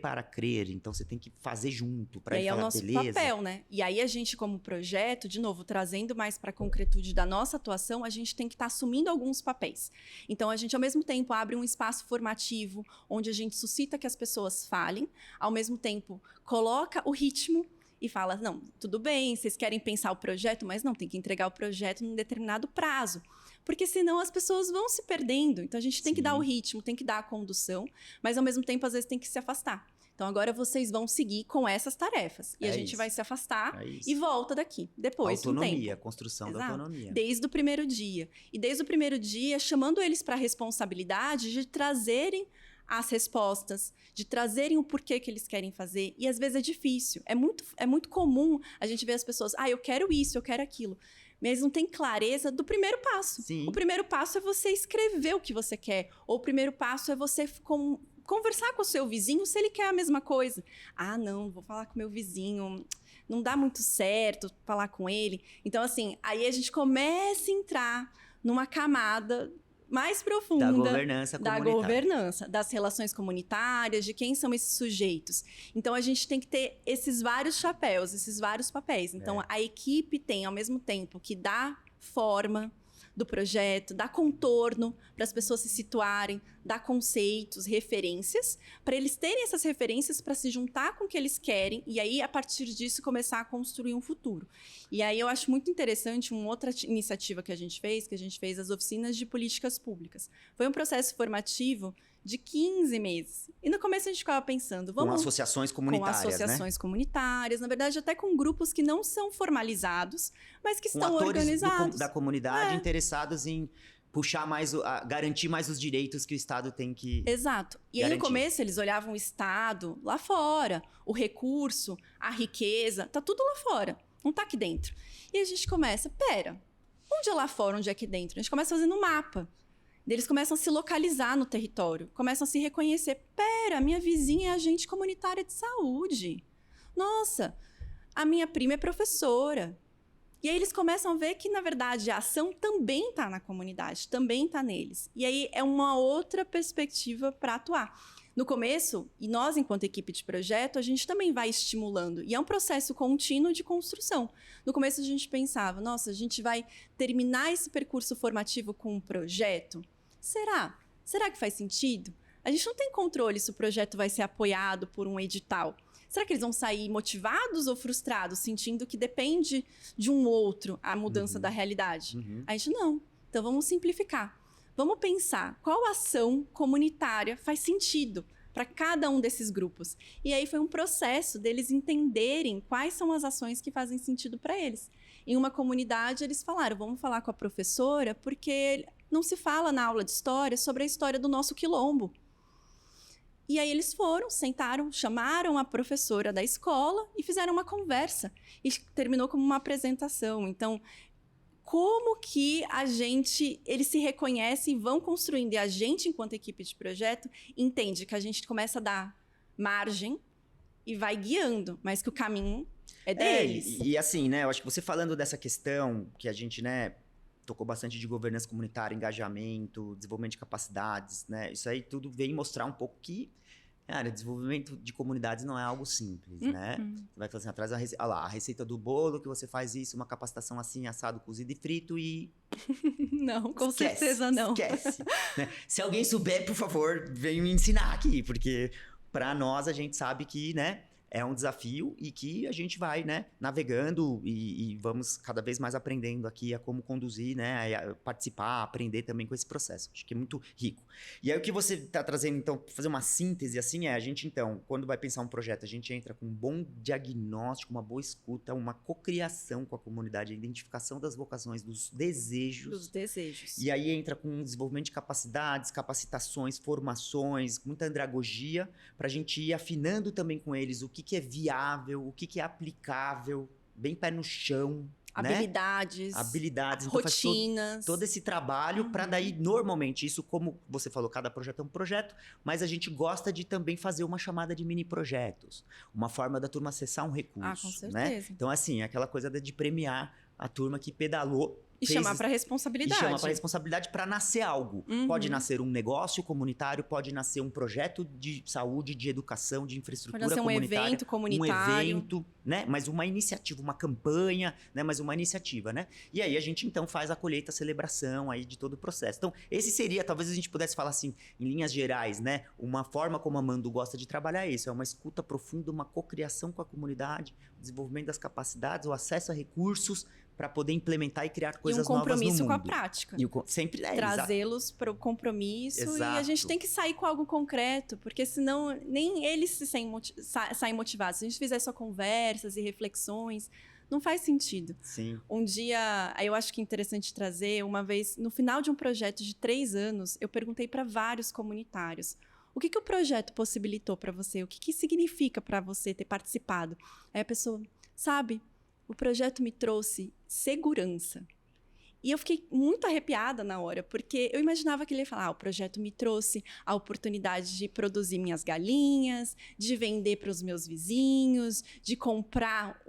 para crer. Então, você tem que fazer junto para ir falar, beleza. E aí é o nosso
papel, né? E aí a gente, como projeto, de novo, trazendo mais para a concretude da nossa atuação, a gente tem que estar assumindo alguns papéis. Então, a gente, ao mesmo tempo, abre um espaço formativo, onde a gente suscita que as pessoas falem. Ao mesmo tempo, coloca o ritmo e fala, não, tudo bem, vocês querem pensar o projeto, mas não, tem que entregar o projeto num determinado prazo. Porque senão as pessoas vão se perdendo. Então, a gente tem que dar o ritmo, tem que dar a condução, mas ao mesmo tempo, às vezes, tem que se afastar. Então, agora vocês vão seguir com essas tarefas. E a gente vai se afastar e volta daqui, depois de um tempo.
Autonomia, construção da autonomia.
Desde o primeiro dia. E desde o primeiro dia, chamando eles para a responsabilidade de trazerem as respostas, de trazerem o porquê que eles querem fazer. E às vezes é difícil. É muito comum a gente ver as pessoas, eu quero isso, eu quero aquilo. Mas não tem clareza do primeiro passo.
Sim.
O primeiro passo é você escrever o que você quer. Ou o primeiro passo é você conversar com o seu vizinho se ele quer a mesma coisa. Não, vou falar com o meu vizinho. Não dá muito certo falar com ele. Então, assim, aí a gente começa a entrar numa camada mais profunda
da governança comunitária,
das relações comunitárias, de quem são esses sujeitos. Então, a gente tem que ter esses vários chapéus, esses vários papéis. Então, a equipe tem, ao mesmo tempo, que dá forma do projeto, dá contorno para as pessoas se situarem, dá conceitos, referências, para eles terem essas referências para se juntar com o que eles querem e aí, a partir disso, começar a construir um futuro. E aí eu acho muito interessante uma outra iniciativa que a gente fez as oficinas de políticas públicas. Foi um processo formativo de 15 meses. E no começo a gente ficava pensando...
com associações comunitárias,
Com associações comunitárias, na verdade até com grupos que não são formalizados, mas que estão organizados.
Da comunidade interessados em puxar mais, garantir mais os direitos que o Estado tem que
Exato. E
garantir.
Aí no começo eles olhavam o Estado lá fora, o recurso, a riqueza, tá tudo lá fora, não tá aqui dentro. E a gente começa, onde é lá fora, onde é aqui dentro? A gente começa fazendo um mapa. Eles começam a se localizar no território, começam a se reconhecer. Minha vizinha é agente comunitária de saúde. Nossa, a minha prima é professora. E aí eles começam a ver que, na verdade, a ação também está na comunidade, também está neles. E aí é uma outra perspectiva para atuar. No começo, e nós, enquanto equipe de projeto, a gente também vai estimulando. E é um processo contínuo de construção. No começo, a gente pensava, nossa, a gente vai terminar esse percurso formativo com um projeto? Será? Será que faz sentido? A gente não tem controle se o projeto vai ser apoiado por um edital. Será que eles vão sair motivados ou frustrados, sentindo que depende de um outro a mudança da realidade? A gente não. Então, vamos simplificar. Vamos pensar qual ação comunitária faz sentido para cada um desses grupos. E aí foi um processo deles entenderem quais são as ações que fazem sentido para eles. Em uma comunidade, eles falaram, vamos falar com a professora, porque não se fala na aula de história sobre a história do nosso quilombo. E aí eles foram, sentaram, chamaram a professora da escola e fizeram uma conversa. E terminou como uma apresentação. Então, como que eles se reconhecem e vão construindo, e a gente, enquanto equipe de projeto, entende que a gente começa a dar margem e vai guiando, mas que o caminho é deles.
E assim, né, eu acho que você falando dessa questão que a gente, né, tocou bastante de governança comunitária, engajamento, desenvolvimento de capacidades, né, isso aí tudo vem mostrar um pouco que, cara, desenvolvimento de comunidades não é algo simples, né? Você vai fazer assim, atrás a receita do bolo, que você faz isso, uma capacitação assim, assado, cozido e frito e...
Não, com certeza não.
Esquece. Né? Se alguém souber, por favor, venha me ensinar aqui, porque para nós a gente sabe que, né, é um desafio e que a gente vai, né, navegando e vamos cada vez mais aprendendo aqui a como conduzir, né, a participar, aprender também com esse processo. Acho que é muito rico. E aí o que você está trazendo, então, para fazer uma síntese assim, a gente, então, quando vai pensar um projeto, a gente entra com um bom diagnóstico, uma boa escuta, uma cocriação com a comunidade, a identificação das vocações, dos desejos.
Dos desejos.
E aí entra com um desenvolvimento de capacidades, capacitações, formações, muita andragogia, para a gente ir afinando também com eles o que é viável, o que é aplicável, bem pé no chão.
Habilidades.
Né? Habilidades.
Então rotinas.
Todo esse trabalho para daí, normalmente, isso como você falou, cada projeto é um projeto, mas a gente gosta de também fazer uma chamada de mini projetos. Uma forma da turma acessar um recurso.
Com certeza.
Né? Então, assim, aquela coisa de premiar a turma que pedalou.
E chamar para responsabilidade.
E chamar para responsabilidade para nascer algo. Pode nascer um negócio comunitário, pode nascer um projeto de saúde, de educação, de infraestrutura comunitária.
Pode nascer um evento comunitário.
Um evento, né? Mas uma iniciativa, uma campanha, né? Mas uma iniciativa, né? E aí a gente, então, faz a colheita, a celebração aí de todo o processo. Então, esse seria, talvez a gente pudesse falar assim, em linhas gerais, né? Uma forma como a Mandu gosta de trabalhar isso. É uma escuta profunda, uma cocriação com a comunidade, o desenvolvimento das capacidades, o acesso a recursos, para poder implementar e criar coisas novas no mundo.
E um compromisso com a prática.
Sempre
trazê-los para o compromisso.
Exato.
E a gente tem que sair com algo concreto, porque senão nem eles saem motivados. Se a gente fizer só conversas e reflexões, não faz sentido.
Sim.
Um dia, eu acho que é interessante trazer, uma vez, no final de um projeto de 3 anos, eu perguntei para vários comunitários: o que o projeto possibilitou para você? O que significa para você ter participado? Aí a pessoa, sabe, o projeto me trouxe segurança. E eu fiquei muito arrepiada na hora, porque eu imaginava que ele ia falar: o projeto me trouxe a oportunidade de produzir minhas galinhas, de vender para os meus vizinhos, de comprar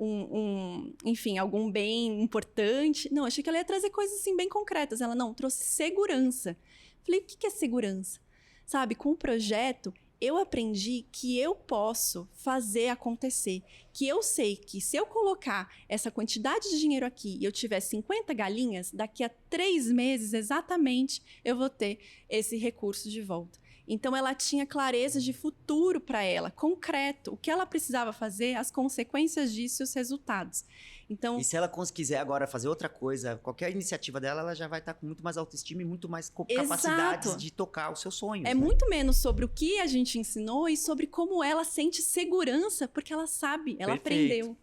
enfim, algum bem importante. Não, achei que ela ia trazer coisas assim bem concretas. Ela não, trouxe segurança. Falei, o que é segurança? Sabe, com o projeto, eu aprendi que eu posso fazer acontecer. Que eu sei que se eu colocar essa quantidade de dinheiro aqui e eu tiver 50 galinhas, daqui a 3 meses, exatamente, eu vou ter esse recurso de volta. Então, ela tinha clareza de futuro para ela, concreto. O que ela precisava fazer, as consequências disso e os resultados. Então,
e se ela quiser agora fazer outra coisa, qualquer iniciativa dela, ela já vai estar com muito mais autoestima e muito mais capacidades de tocar os seus sonhos.
É, né? Muito menos sobre o que a gente ensinou e sobre como ela sente segurança, porque ela sabe, ela aprendeu.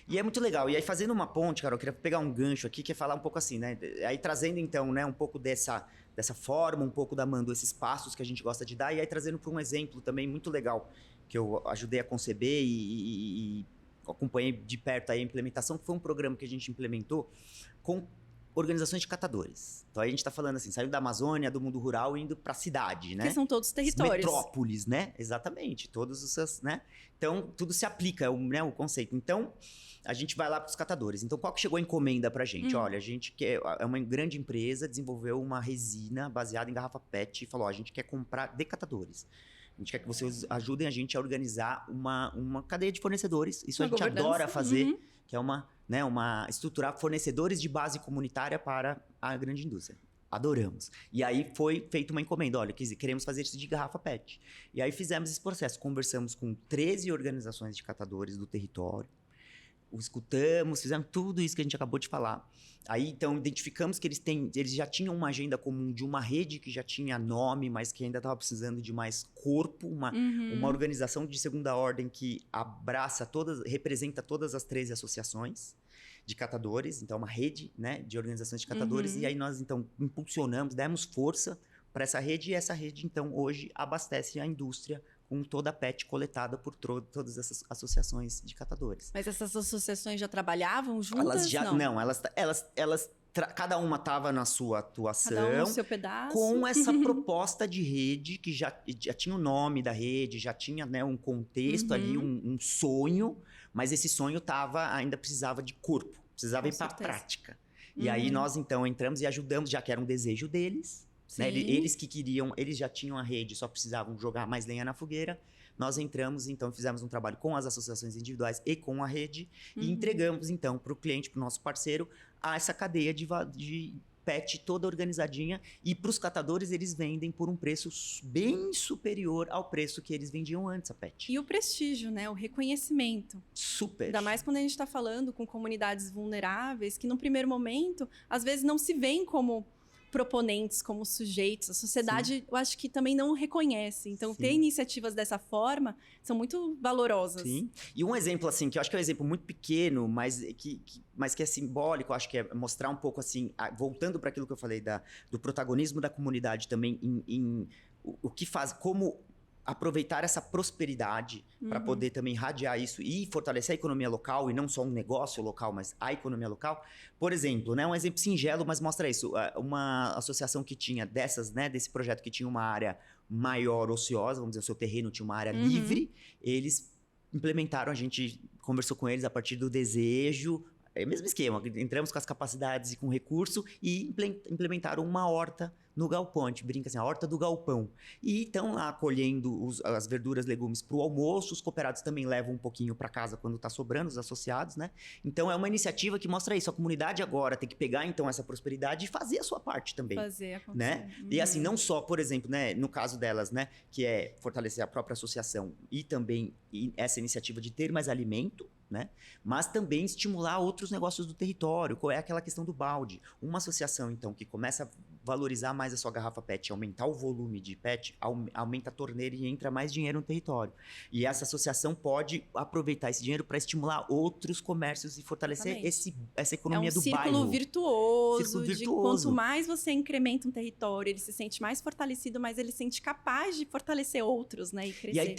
E é muito legal. E aí, fazendo uma ponte, Carol, eu queria pegar um gancho aqui, que é falar um pouco assim, né? Aí trazendo, então, né, um pouco dessa forma, um pouco da Mandu, esses passos que a gente gosta de dar, e aí trazendo para um exemplo também muito legal, que eu ajudei a conceber e acompanhei de perto aí a implementação, que foi um programa que a gente implementou com organizações de catadores. Então, aí a gente está falando assim, saindo da Amazônia, do mundo rural, indo para a cidade, né?
Que são todos territórios.
Metrópoles, né? Exatamente. Todos os seus, né? Então, tudo se aplica, o conceito. Então, a gente vai lá para os catadores. Então, qual que chegou a encomenda para a gente? Olha, a gente quer... É uma grande empresa, desenvolveu uma resina baseada em garrafa PET e falou: a gente quer comprar de catadores. A gente quer que vocês ajudem a gente a organizar uma cadeia de fornecedores. Isso a gente adora fazer, que é estruturar fornecedores de base comunitária para a grande indústria. Adoramos. E aí foi feita uma encomenda. Olha, queremos fazer isso de garrafa PET. E aí fizemos esse processo. Conversamos com 13 organizações de catadores do território. Escutamos, fizemos tudo isso que a gente acabou de falar. Aí, então, identificamos que eles já tinham uma agenda comum de uma rede que já tinha nome, mas que ainda estava precisando de mais corpo, uma organização de segunda ordem que representa todas as 13 associações de catadores, então uma rede, né, de organizações de catadores, e aí nós, então, impulsionamos, demos força para essa rede, e essa rede, então, hoje abastece a indústria com toda a PET coletada por todas essas associações de catadores.
Mas essas associações já trabalhavam juntas?
Elas cada uma estava na sua atuação,
Cada um no seu pedaço.
com essa proposta de rede, que já tinha o nome da rede, já tinha, né, um contexto ali, um sonho, mas esse sonho ainda precisava de corpo, precisava ir para a prática. E aí nós, então, entramos e ajudamos, já que era um desejo deles, né? Eles que queriam, eles já tinham a rede, só precisavam jogar mais lenha na fogueira. Nós entramos, então, fizemos um trabalho com as associações individuais e com a rede e entregamos, então, para o cliente, para o nosso parceiro, essa cadeia de PET toda organizadinha, e para os catadores eles vendem por um preço bem superior ao preço que eles vendiam antes a PET.
E o prestígio, né? O reconhecimento.
Super.
Ainda mais quando a gente está falando com comunidades vulneráveis, que no primeiro momento, às vezes não se veem como proponentes, como sujeitos. A sociedade, eu acho que também não reconhece. Então, ter iniciativas dessa forma são muito valorosas.
Sim. E um exemplo, assim, que eu acho que é um exemplo muito pequeno, mas que é simbólico, eu acho que é mostrar um pouco, assim, voltando para aquilo que eu falei do protagonismo da comunidade também em o que faz, como aproveitar essa prosperidade para poder também irradiar isso e fortalecer a economia local, e não só um negócio local, mas a economia local. Por exemplo, né, um exemplo singelo, mas mostra isso. Uma associação que tinha desse projeto que tinha uma área maior ociosa, vamos dizer, o seu terreno tinha uma área livre, eles implementaram, a gente conversou com eles a partir do desejo, é o mesmo esquema, entramos com as capacidades e com recurso e implementaram uma horta no galpão. A gente brinca assim, a horta do galpão. E estão lá colhendo as verduras, legumes para o almoço. Os cooperados também levam um pouquinho para casa quando está sobrando, os associados, né? Então é uma iniciativa que mostra isso. A comunidade agora tem que pegar então essa prosperidade e fazer a sua parte também.
Fazer acontecer.
Né? E assim, não só, por exemplo, né, no caso delas, né, que é fortalecer a própria associação e também essa iniciativa de ter mais alimento, né? Mas também estimular outros negócios do território. Qual é aquela questão do balde? Uma associação, então, que começa a valorizar mais a sua garrafa PET, aumentar o volume de PET, aumenta a torneira e entra mais dinheiro no território. E essa associação pode aproveitar esse dinheiro para estimular outros comércios e fortalecer essa economia do bairro.
Círculo virtuoso. De quanto mais você incrementa um território, ele se sente mais fortalecido, mas ele se sente capaz de fortalecer outros, né? E crescer.
E aí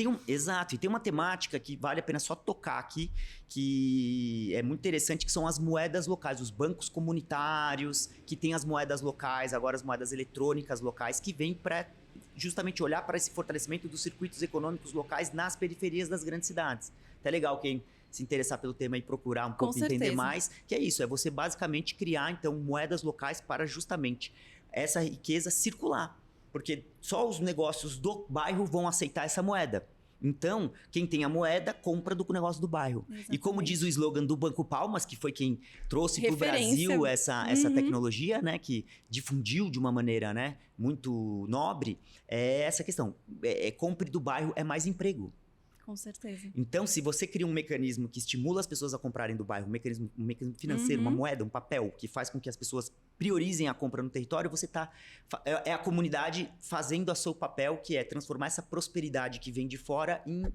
e tem uma temática que vale a pena só tocar aqui, que é muito interessante, que são as moedas locais, os bancos comunitários, que tem as moedas locais, agora as moedas eletrônicas locais, que vêm para justamente olhar para esse fortalecimento dos circuitos econômicos locais nas periferias das grandes cidades. Até legal quem se interessar pelo tema e procurar um pouco entender mais, que é isso, é você basicamente criar, então, moedas locais para justamente essa riqueza circular. Porque só os negócios do bairro vão aceitar essa moeda. Então, quem tem a moeda, compra do negócio do bairro. Exatamente. E como diz o slogan do Banco Palmas, que foi quem trouxe para o Brasil essa tecnologia, né, que difundiu de uma maneira, né, muito nobre, é essa questão. Compre do bairro é mais emprego.
Com certeza.
Então, se você cria um mecanismo que estimula as pessoas a comprarem do bairro, um mecanismo financeiro, uma moeda, um papel, que faz com que as pessoas priorizem a compra no território, você é a comunidade fazendo o seu papel, que é transformar essa prosperidade que vem de fora em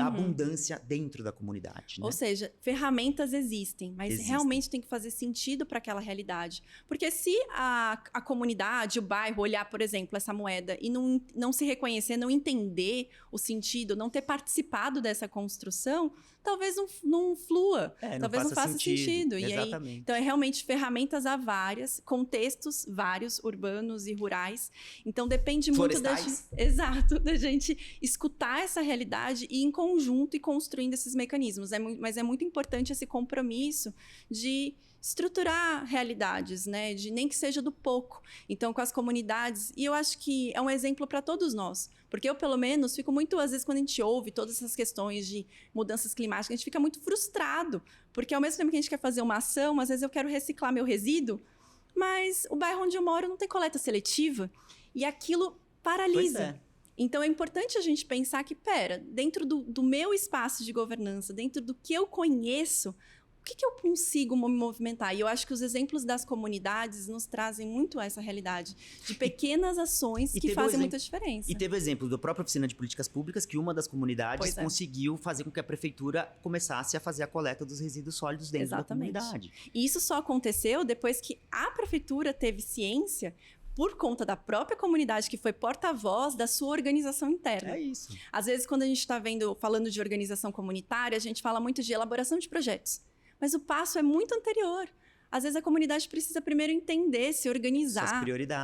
abundância dentro da comunidade. Né?
Ou seja, ferramentas existem, mas realmente tem que fazer sentido para aquela realidade. Porque se a comunidade, o bairro, olhar, por exemplo, essa moeda e não se reconhecer, não entender o sentido, não ter participado dessa construção, talvez não flua, talvez não faça sentido.
Exatamente.
E aí, então, realmente ferramentas há várias, contextos vários, urbanos e rurais. Então, depende muito da gente escutar essa realidade e em conjunto e construindo esses mecanismos. Mas é muito importante esse compromisso de estruturar realidades, né? De nem que seja do pouco. Então, com as comunidades, e eu acho que é um exemplo para todos nós, porque eu, pelo menos, fico muito, às vezes, quando a gente ouve todas essas questões de mudanças climáticas, a gente fica muito frustrado, porque ao mesmo tempo que a gente quer fazer uma ação, às vezes eu quero reciclar meu resíduo, mas o bairro onde eu moro não tem coleta seletiva, e aquilo paralisa.
Pois é.
Então, é importante a gente pensar que, dentro do meu espaço de governança, dentro do que eu conheço, o que eu consigo me movimentar? E eu acho que os exemplos das comunidades nos trazem muito essa realidade de pequenas ações que fazem muita diferença.
E teve o exemplo da própria Oficina de Políticas Públicas, que uma das comunidades conseguiu fazer com que a prefeitura começasse a fazer a coleta dos resíduos sólidos dentro da comunidade.
E isso só aconteceu depois que a prefeitura teve ciência por conta da própria comunidade, que foi porta-voz da sua organização interna.
É isso.
Às vezes, quando a gente está falando de organização comunitária, a gente fala muito de elaboração de projetos. Mas o passo é muito anterior. Às vezes a comunidade precisa primeiro entender, se organizar.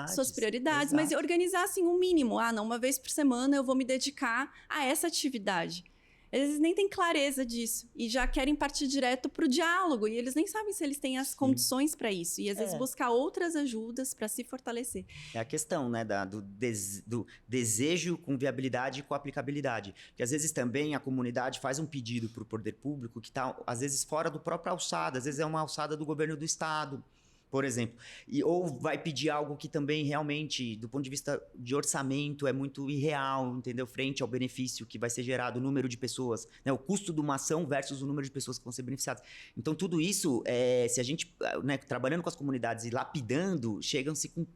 Suas prioridades.
Mas organizar, assim, um mínimo. Não, uma vez por semana eu vou me dedicar a essa atividade. Eles nem têm clareza disso e já querem partir direto para o diálogo e eles nem sabem se eles têm as condições para isso e às vezes buscar outras ajudas para se fortalecer.
É a questão, né, do desejo com viabilidade e com aplicabilidade. Porque às vezes também a comunidade faz um pedido para o poder público que está às vezes fora do próprio alçada, às vezes é uma alçada do governo do estado, por exemplo. Ou vai pedir algo que também realmente, do ponto de vista de orçamento, é muito irreal, entendeu? Frente ao benefício que vai ser gerado, o número de pessoas, né? O custo de uma ação versus o número de pessoas que vão ser beneficiadas. Então, tudo isso, se a gente, né, trabalhando com as comunidades e lapidando, chegam-se com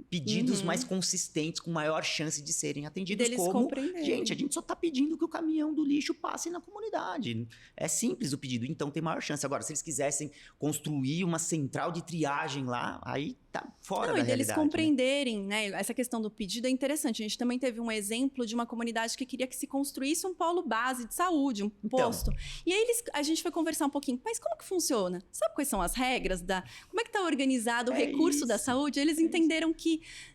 pedidos mais consistentes, com maior chance de serem atendidos. Gente, a gente só está pedindo que o caminhão do lixo passe na comunidade. É simples o pedido, então tem maior chance. Agora, se eles quisessem construir uma central de triagem lá, aí tá fora da realidade.
Eles compreenderem, né? Essa questão do pedido é interessante. A gente também teve um exemplo de uma comunidade que queria que se construísse um polo base de saúde, um posto. E aí a gente foi conversar um pouquinho, mas como que funciona? Sabe quais são as regras? Como é que está organizado o recurso da saúde? Eles entenderam que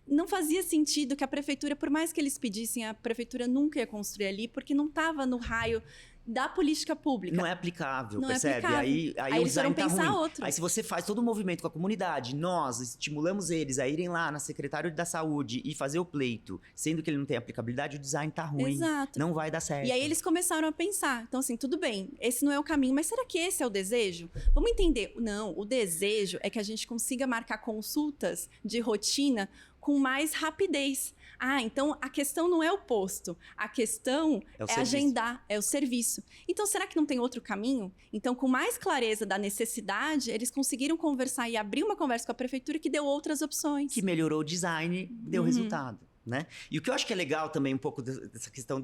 não fazia sentido que a prefeitura, por mais que eles pedissem, a prefeitura nunca ia construir ali, porque não estava no raio da política pública.
Não é aplicável,
não
percebe?
É aplicável.
Aí o design tá ruim.
Outro.
Aí se você faz todo o movimento com a comunidade, nós estimulamos eles a irem lá na secretária da saúde e fazer o pleito, sendo que ele não tem aplicabilidade, o design tá ruim.
Exato.
Não vai dar certo.
E aí eles começaram a pensar, então assim, tudo bem, esse não é o caminho, mas será que esse é o desejo? Vamos entender. Não, o desejo é que a gente consiga marcar consultas de rotina com mais rapidez. Então a questão não é o posto, a questão é agendar, é o serviço. Então, será que não tem outro caminho? Então, com mais clareza da necessidade, eles conseguiram conversar e abrir uma conversa com a prefeitura que deu outras opções.
Que melhorou o design, deu resultado. Né? E o que eu acho que é legal também um pouco dessa questão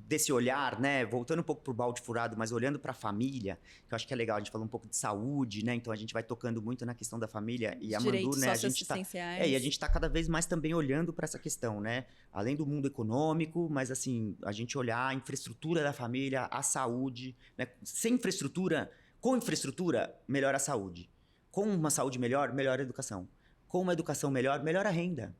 desse olhar, né? Voltando um pouco pro balde furado, mas olhando para a família, que eu acho que é legal, a gente falou um pouco de saúde, né? Então a gente vai tocando muito na questão da família e a Mandu, né? A gente tá cada vez mais também olhando para essa questão, né? Além do mundo econômico, mas assim, a gente olhar a infraestrutura da família, a saúde, né? Sem infraestrutura, com infraestrutura, melhora a saúde. Com uma saúde melhor, melhora a educação. Com uma educação melhor, melhora a renda.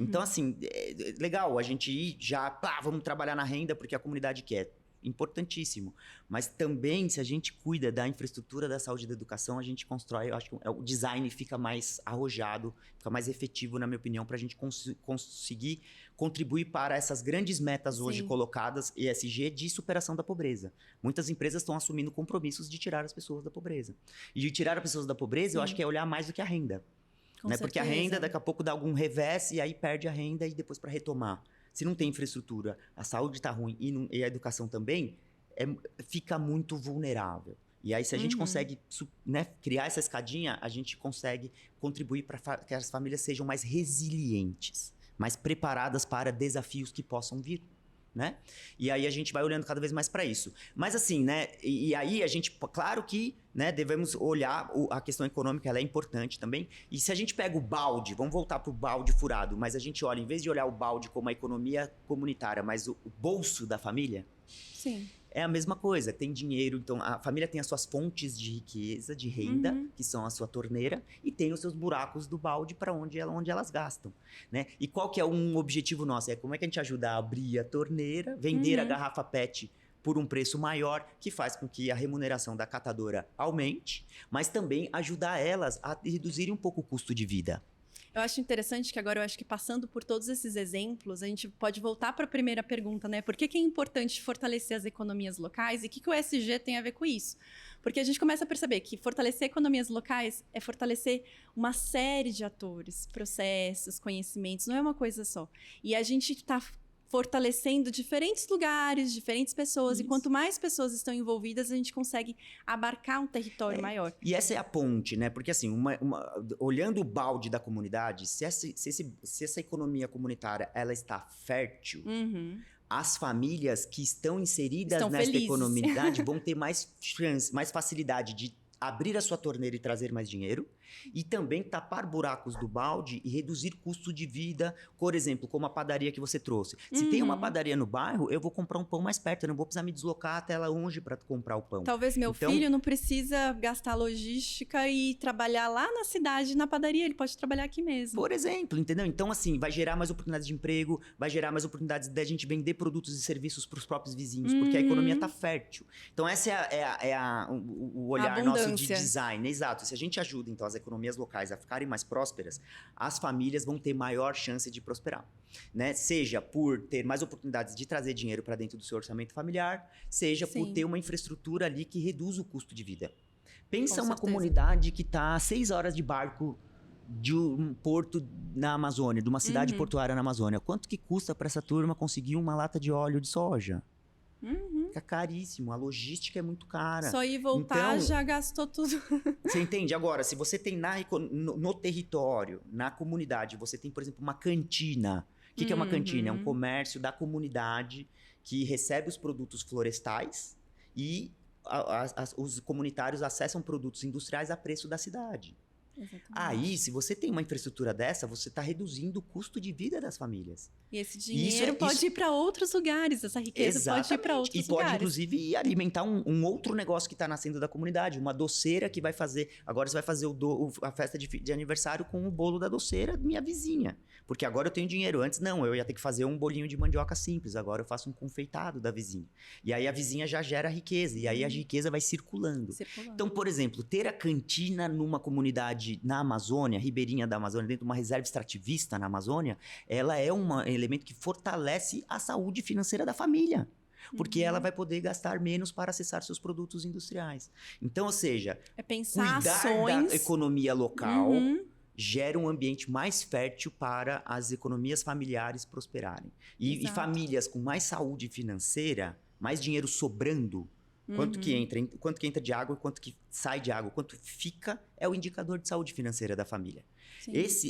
Então, assim, é legal a gente ir já, vamos trabalhar na renda porque a comunidade quer. Importantíssimo. Mas também, se a gente cuida da infraestrutura da saúde e da educação, a gente constrói, eu acho que o design fica mais arrojado, fica mais efetivo, na minha opinião, para a gente conseguir contribuir para essas grandes metas hoje colocadas, ESG, de superação da pobreza. Muitas empresas estão assumindo compromissos de tirar as pessoas da pobreza. E de tirar as pessoas da pobreza, eu acho que é olhar mais do que a renda. Né? Porque a renda, daqui a pouco, dá algum revés e aí perde a renda e depois para retomar. Se não tem infraestrutura, a saúde está ruim e a educação também, fica muito vulnerável. E aí, se a gente consegue, né, criar essa escadinha, a gente consegue contribuir para que as famílias sejam mais resilientes, mais preparadas para desafios que possam vir. Né? E aí a gente vai olhando cada vez mais para isso. Mas assim, né? E aí a gente, claro que, né, devemos olhar a questão econômica, ela é importante também. E se a gente pega o balde, vamos voltar para o balde furado, mas a gente olha, em vez de olhar o balde como a economia comunitária, mas o bolso da família,
sim,
é a mesma coisa, tem dinheiro, então a família tem as suas fontes de riqueza, de renda, que são a sua torneira, e tem os seus buracos do balde para onde elas gastam, né? E qual que é um objetivo nosso? É como é que a gente ajuda a abrir a torneira, vender a garrafa PET por um preço maior, que faz com que a remuneração da catadora aumente, mas também ajudar elas a reduzirem um pouco o custo de vida.
Eu acho interessante que agora, eu acho que passando por todos esses exemplos, a gente pode voltar para a primeira pergunta, né? Por que é importante fortalecer as economias locais e o que o ESG tem a ver com isso? Porque a gente começa a perceber que fortalecer economias locais é fortalecer uma série de atores, processos, conhecimentos, não é uma coisa só. E a gente está fortalecendo diferentes lugares, diferentes pessoas. Isso. E quanto mais pessoas estão envolvidas, a gente consegue abarcar um território maior.
E essa é a ponte, né? Porque assim, olhando o balde da comunidade, se essa economia comunitária ela está fértil, as famílias que estão inseridas nessa economia vão ter mais chance, mais facilidade de abrir a sua torneira e trazer mais dinheiro. E também tapar buracos do balde e reduzir custo de vida, por exemplo, como a padaria que você trouxe. Se tem uma padaria no bairro, eu vou comprar um pão mais perto, eu não vou precisar me deslocar até lá longe para comprar o pão.
Talvez meu filho não precisa gastar logística e trabalhar lá na cidade, na padaria, ele pode trabalhar aqui mesmo.
Por exemplo, entendeu? Então, assim, vai gerar mais oportunidades de emprego, vai gerar mais oportunidades da gente vender produtos e serviços para os próprios vizinhos, porque a economia está fértil. Então, essa o olhar nosso de design. Exato. Se a gente ajuda, então, as economias locais a ficarem mais prósperas, as famílias vão ter maior chance de prosperar, né? Seja por ter mais oportunidades de trazer dinheiro para dentro do seu orçamento familiar, seja por ter uma infraestrutura ali que reduz o custo de vida. Pensa uma comunidade que está a 6 horas de barco de um porto na Amazônia, de uma cidade portuária na Amazônia. Quanto que custa para essa turma conseguir uma lata de óleo de soja? Fica caríssimo, a logística é muito cara.
Só ir voltar, então, já gastou tudo.
Você entende? Agora, se você tem no território, na comunidade, você tem, por exemplo, uma cantina. O que é uma cantina? É um comércio da comunidade que recebe os produtos florestais e os comunitários acessam produtos industriais a preço da cidade.
Exatamente.
Aí, se você tem uma infraestrutura dessa, você está reduzindo o custo de vida das famílias.
E esse dinheiro pode ir para outros lugares, essa riqueza pode ir para outros lugares.
E pode, inclusive, alimentar um outro negócio que está nascendo da comunidade. Uma doceira que vai fazer... Agora você vai fazer a festa de aniversário com o bolo da doceira da minha vizinha. Porque agora eu tenho dinheiro. Antes, não. Eu ia ter que fazer um bolinho de mandioca simples. Agora eu faço um confeitado da vizinha. E aí a vizinha já gera riqueza. E aí a riqueza vai circulando. Então, por exemplo, ter a cantina numa comunidade na Amazônia, ribeirinha da Amazônia, dentro de uma reserva extrativista na Amazônia, ela é um elemento que fortalece a saúde financeira da família. Porque ela vai poder gastar menos para acessar seus produtos industriais. Então, ou seja, cuidar da economia local gera um ambiente mais fértil para as economias familiares prosperarem. E famílias com mais saúde financeira, mais dinheiro sobrando, quanto que entra de água e quanto que sai de água, quanto fica, é o indicador de saúde financeira da família.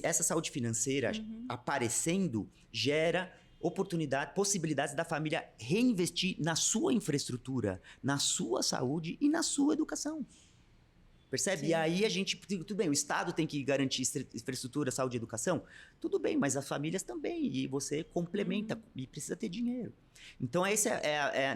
Essa saúde financeira aparecendo gera possibilidades da família reinvestir na sua infraestrutura, na sua saúde e na sua educação. Percebe? E aí a gente... Tudo bem, o Estado tem que garantir infraestrutura, saúde e educação. Tudo bem, mas as famílias também. E você complementa e precisa ter dinheiro. Então, essa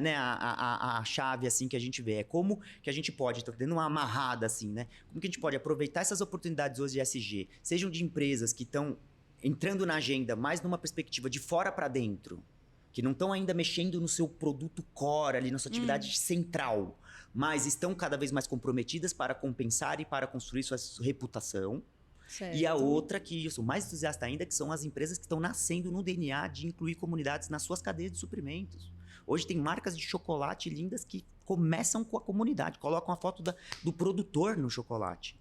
né, a chave assim, que a gente vê. É como que a gente pode... Estou dando uma amarrada assim, né? Como que a gente pode aproveitar essas oportunidades hoje de ESG? Sejam de empresas que estão entrando na agenda mais numa perspectiva de fora para dentro, que não estão ainda mexendo no seu produto core, ali na sua atividade central, mas estão cada vez mais comprometidas para compensar e para construir sua reputação. Certo. E a outra, que eu sou mais entusiasta ainda, que são as empresas que estão nascendo no DNA de incluir comunidades nas suas cadeias de suprimentos. Hoje tem marcas de chocolate lindas que começam com a comunidade, colocam a foto do produtor no chocolate.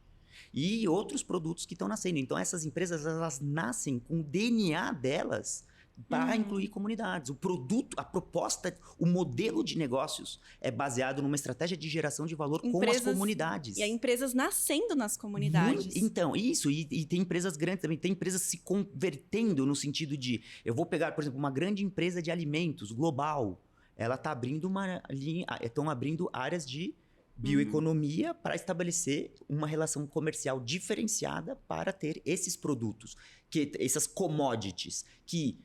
E outros produtos que estão nascendo. Então, essas empresas, elas nascem com o DNA delas para incluir comunidades. O produto, a proposta, o modelo de negócios é baseado numa estratégia de geração de valor com as comunidades.
E há empresas nascendo nas comunidades.
Então, isso. E tem empresas grandes também. Tem empresas se convertendo no sentido de... Eu vou pegar, por exemplo, uma grande empresa de alimentos global. Ela está abrindo uma linha... Estão abrindo áreas de bioeconomia para estabelecer uma relação comercial diferenciada para ter esses produtos, essas commodities que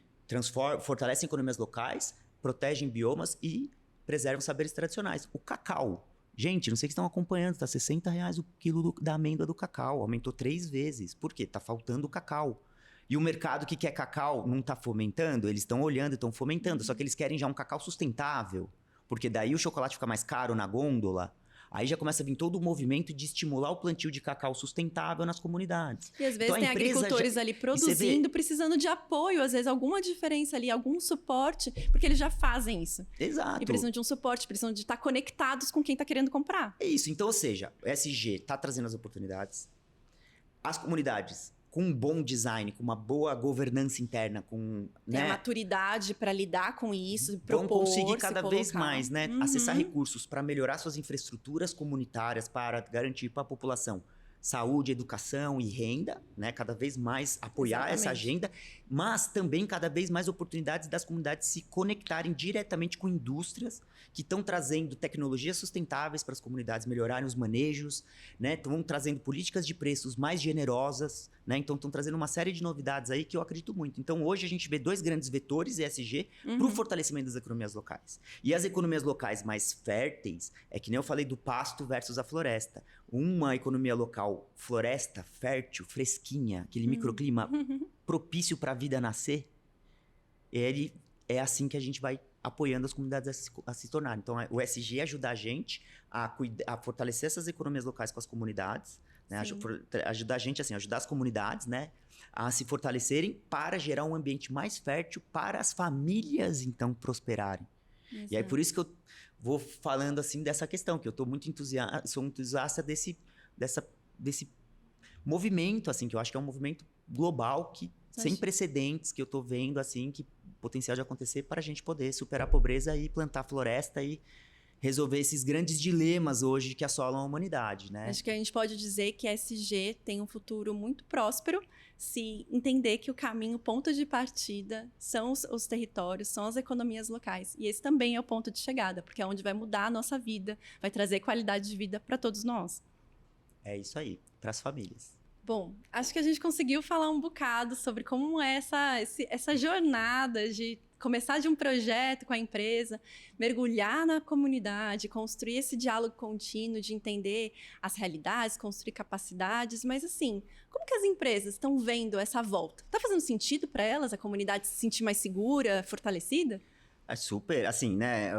fortalecem economias locais, protegem biomas e preservam saberes tradicionais. O cacau. Gente, não sei se estão acompanhando, está R$60 o quilo da amêndoa do cacau. Aumentou 3 vezes. Por quê? Está faltando cacau. E o mercado que quer cacau não está fomentando, eles estão olhando, estão fomentando. Só que eles querem já um cacau sustentável. Porque daí o chocolate fica mais caro na gôndola. Aí já começa a vir todo o movimento de estimular o plantio de cacau sustentável nas comunidades.
E às vezes tem agricultores ali produzindo, precisando de apoio, às vezes alguma diferença ali, algum suporte, porque eles já fazem isso.
Exato.
E precisam de um suporte, precisam de estar conectados com quem está querendo comprar.
É isso. Então, ou seja, o ESG está trazendo as oportunidades. As comunidades com um bom design, com uma boa governança interna, com
a maturidade para lidar com isso,
vão conseguir cada vez mais, né, acessar recursos para melhorar suas infraestruturas comunitárias, para garantir para a população saúde, educação e renda, né, cada vez mais apoiar essa agenda mas também cada vez mais oportunidades das comunidades se conectarem diretamente com indústrias que estão trazendo tecnologias sustentáveis para as comunidades melhorarem os manejos, né? Estão trazendo políticas de preços mais generosas, né? Então estão trazendo uma série de novidades aí que eu acredito muito. Então hoje a gente vê 2 grandes vetores ESG para o fortalecimento das economias locais. E as economias locais mais férteis, é que nem eu falei do pasto versus a floresta. Uma economia local, floresta, fértil, fresquinha, aquele microclima propício para a vida nascer, ele é assim que a gente vai apoiando as comunidades a se tornarem. Então, o ESG ajuda a gente a fortalecer essas economias locais com as comunidades, né? Ajudar a gente, assim, ajudar as comunidades, né, a se fortalecerem para gerar um ambiente mais fértil para as famílias, então, prosperarem.
Exato.
E aí, por isso que eu vou falando, assim, dessa questão, que eu sou muito entusiasta desse movimento, assim, que eu acho que é um movimento global sem precedentes, que eu tô vendo, assim, que potencial de acontecer para a gente poder superar a pobreza e plantar floresta e resolver esses grandes dilemas hoje que assolam a humanidade, né?
Acho que a gente pode dizer que a ESG tem um futuro muito próspero se entender que o caminho, o ponto de partida são os territórios, são as economias locais. E esse também é o ponto de chegada, porque é onde vai mudar a nossa vida, vai trazer qualidade de vida para todos nós.
É isso aí, para as famílias.
Bom, acho que a gente conseguiu falar um bocado sobre como é essa jornada de começar de um projeto com a empresa, mergulhar na comunidade, construir esse diálogo contínuo de entender as realidades, construir capacidades, mas assim, como que as empresas estão vendo essa volta? Está fazendo sentido para elas, a comunidade se sentir mais segura, fortalecida?
É super, assim, né,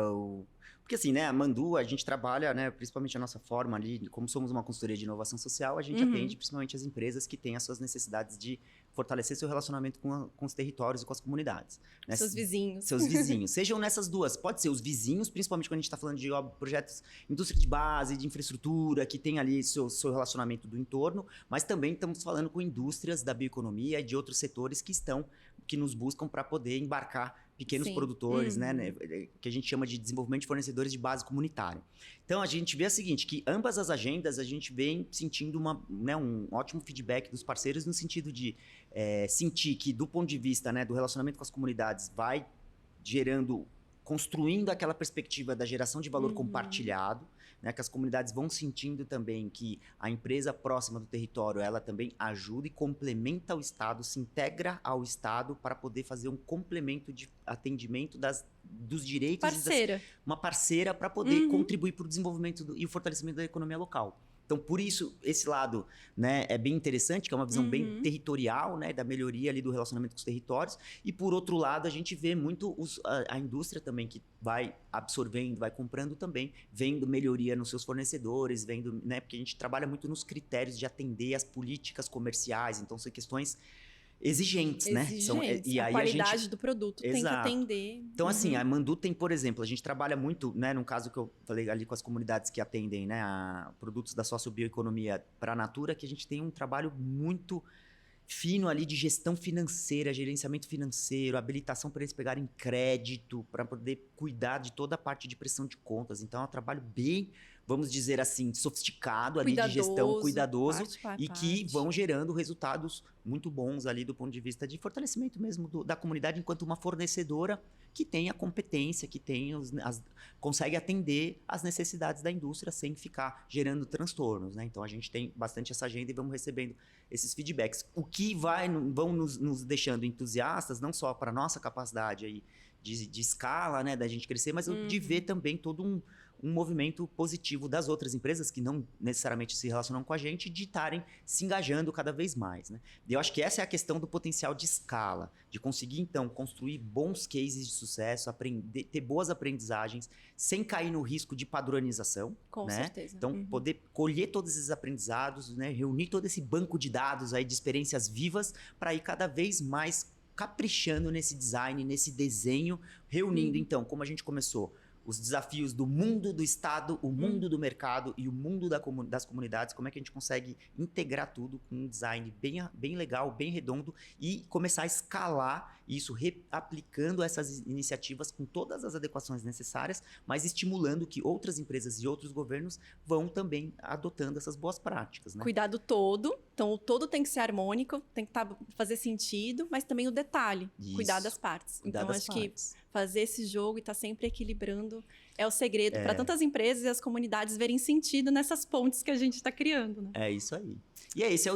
porque assim, né, a Mandu, a gente trabalha, né, principalmente a nossa forma ali, como somos uma consultoria de inovação social, a gente atende principalmente as empresas que têm as suas necessidades de fortalecer seu relacionamento com os territórios e com as comunidades. Né?
Seus vizinhos.
Seus vizinhos. Sejam nessas duas. Pode ser os vizinhos, principalmente quando a gente está falando de projetos, indústria de base, de infraestrutura, que tem ali seu relacionamento do entorno, mas também estamos falando com indústrias da bioeconomia e de outros setores que nos buscam para poder embarcar pequenos produtores, né, que a gente chama de desenvolvimento de fornecedores de base comunitária. Então, a gente vê o seguinte, que ambas as agendas, a gente vem sentindo um ótimo feedback dos parceiros no sentido de sentir que, do ponto de vista, né, do relacionamento com as comunidades, vai construindo aquela perspectiva da geração de valor compartilhado, né, que as comunidades vão sentindo também que a empresa próxima do território, ela também ajuda e complementa o Estado, se integra ao Estado para poder fazer um complemento de atendimento dos direitos. Uma parceira para poder contribuir para o desenvolvimento e o fortalecimento da economia local. Então, por isso, esse lado, né, é bem interessante, que é uma visão bem territorial, né, da melhoria ali do relacionamento com os territórios. E, por outro lado, a gente vê muito a indústria também, que vai absorvendo, vai comprando também, vendo melhoria nos seus fornecedores, vendo, né, porque a gente trabalha muito nos critérios de atender as políticas comerciais. Então, são questões exigentes, né?
E a qualidade do produto tem que atender.
Então, assim, a Mandu tem, por exemplo, a gente trabalha muito, né, no caso que eu falei ali com as comunidades que atendem, né, produtos da sociobioeconomia para a Natura, que a gente tem um trabalho muito fino ali de gestão financeira, gerenciamento financeiro, habilitação para eles pegarem crédito, para poder cuidar de toda a parte de prestação de contas. Então, é um trabalho bem, vamos dizer assim, sofisticado ali de gestão, cuidadoso, que vão gerando resultados muito bons ali do ponto de vista de fortalecimento mesmo da comunidade enquanto uma fornecedora que tem a competência, que tem consegue atender às necessidades da indústria sem ficar gerando transtornos, né? Então, a gente tem bastante essa agenda e vamos recebendo esses feedbacks. O que vão nos deixando entusiastas, não só para a nossa capacidade aí de escala, né, da gente crescer, mas de ver também todo um movimento positivo das outras empresas que não necessariamente se relacionam com a gente, de estarem se engajando cada vez mais, né? E eu acho que essa é a questão do potencial de escala, de conseguir, então, construir bons cases de sucesso, ter boas aprendizagens, sem cair no risco de padronização.
Com
né?
certeza.
Então, poder colher todos esses aprendizados, né? Reunir todo esse banco de dados aí de experiências vivas para ir cada vez mais caprichando nesse design, nesse desenho, reunindo, então, como a gente começou, os desafios do mundo do Estado, o mundo do mercado e o mundo das comunidades, como é que a gente consegue integrar tudo com um design bem legal, bem redondo e começar a escalar e isso aplicando essas iniciativas com todas as adequações necessárias, mas estimulando que outras empresas e outros governos vão também adotando essas boas práticas, né?
Cuidar do todo. Então, o todo tem que ser harmônico, tem que fazer sentido, mas também o detalhe.
Isso.
Cuidar das partes.
Cuidar
então,
das
acho
partes.
que fazer esse jogo e estar sempre equilibrando é o segredo para tantas empresas e as comunidades verem sentido nessas pontes que a gente está criando, né?
É isso aí. E esse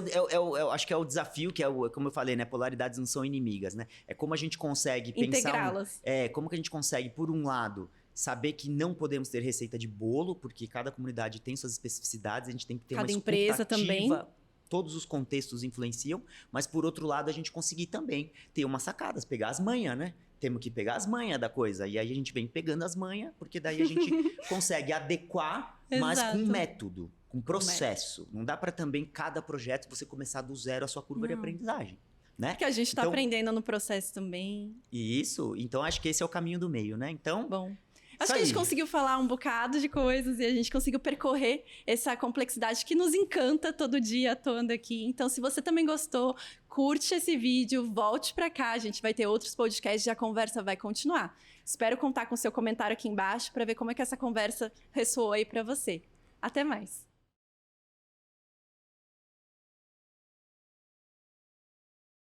acho que é o desafio, que como eu falei, né? Polaridades não são inimigas, né? É como a gente consegue pensar...
Integrá-las.
Como que a gente consegue, por um lado, saber que não podemos ter receita de bolo, porque cada comunidade tem suas especificidades, a gente tem que ter
Cada
uma
empresa
escutativa,
também.
Todos os contextos influenciam, mas por outro lado a gente conseguir também ter umas sacadas, pegar as manhas, né? Temos que pegar as manhas da coisa, e aí a gente vem pegando as manhas, porque daí a gente consegue adequar, mas com
Exato.
método, com processo. Não dá para também cada projeto você começar do zero a sua curva de
Não.
aprendizagem, né?
Porque a gente está
Então-
aprendendo no processo também.
Isso, então acho que esse é o caminho do meio, né? Então,
Bom.
Isso
Acho que a gente
aí.
conseguiu falar um bocado de coisas e a gente conseguiu percorrer essa complexidade que nos encanta todo dia atuando aqui. Então, se você também gostou, curte esse vídeo, volte para cá. A gente vai ter outros podcasts e a conversa vai continuar. Espero contar com o seu comentário aqui embaixo para ver como é que essa conversa ressoou aí para você. Até mais!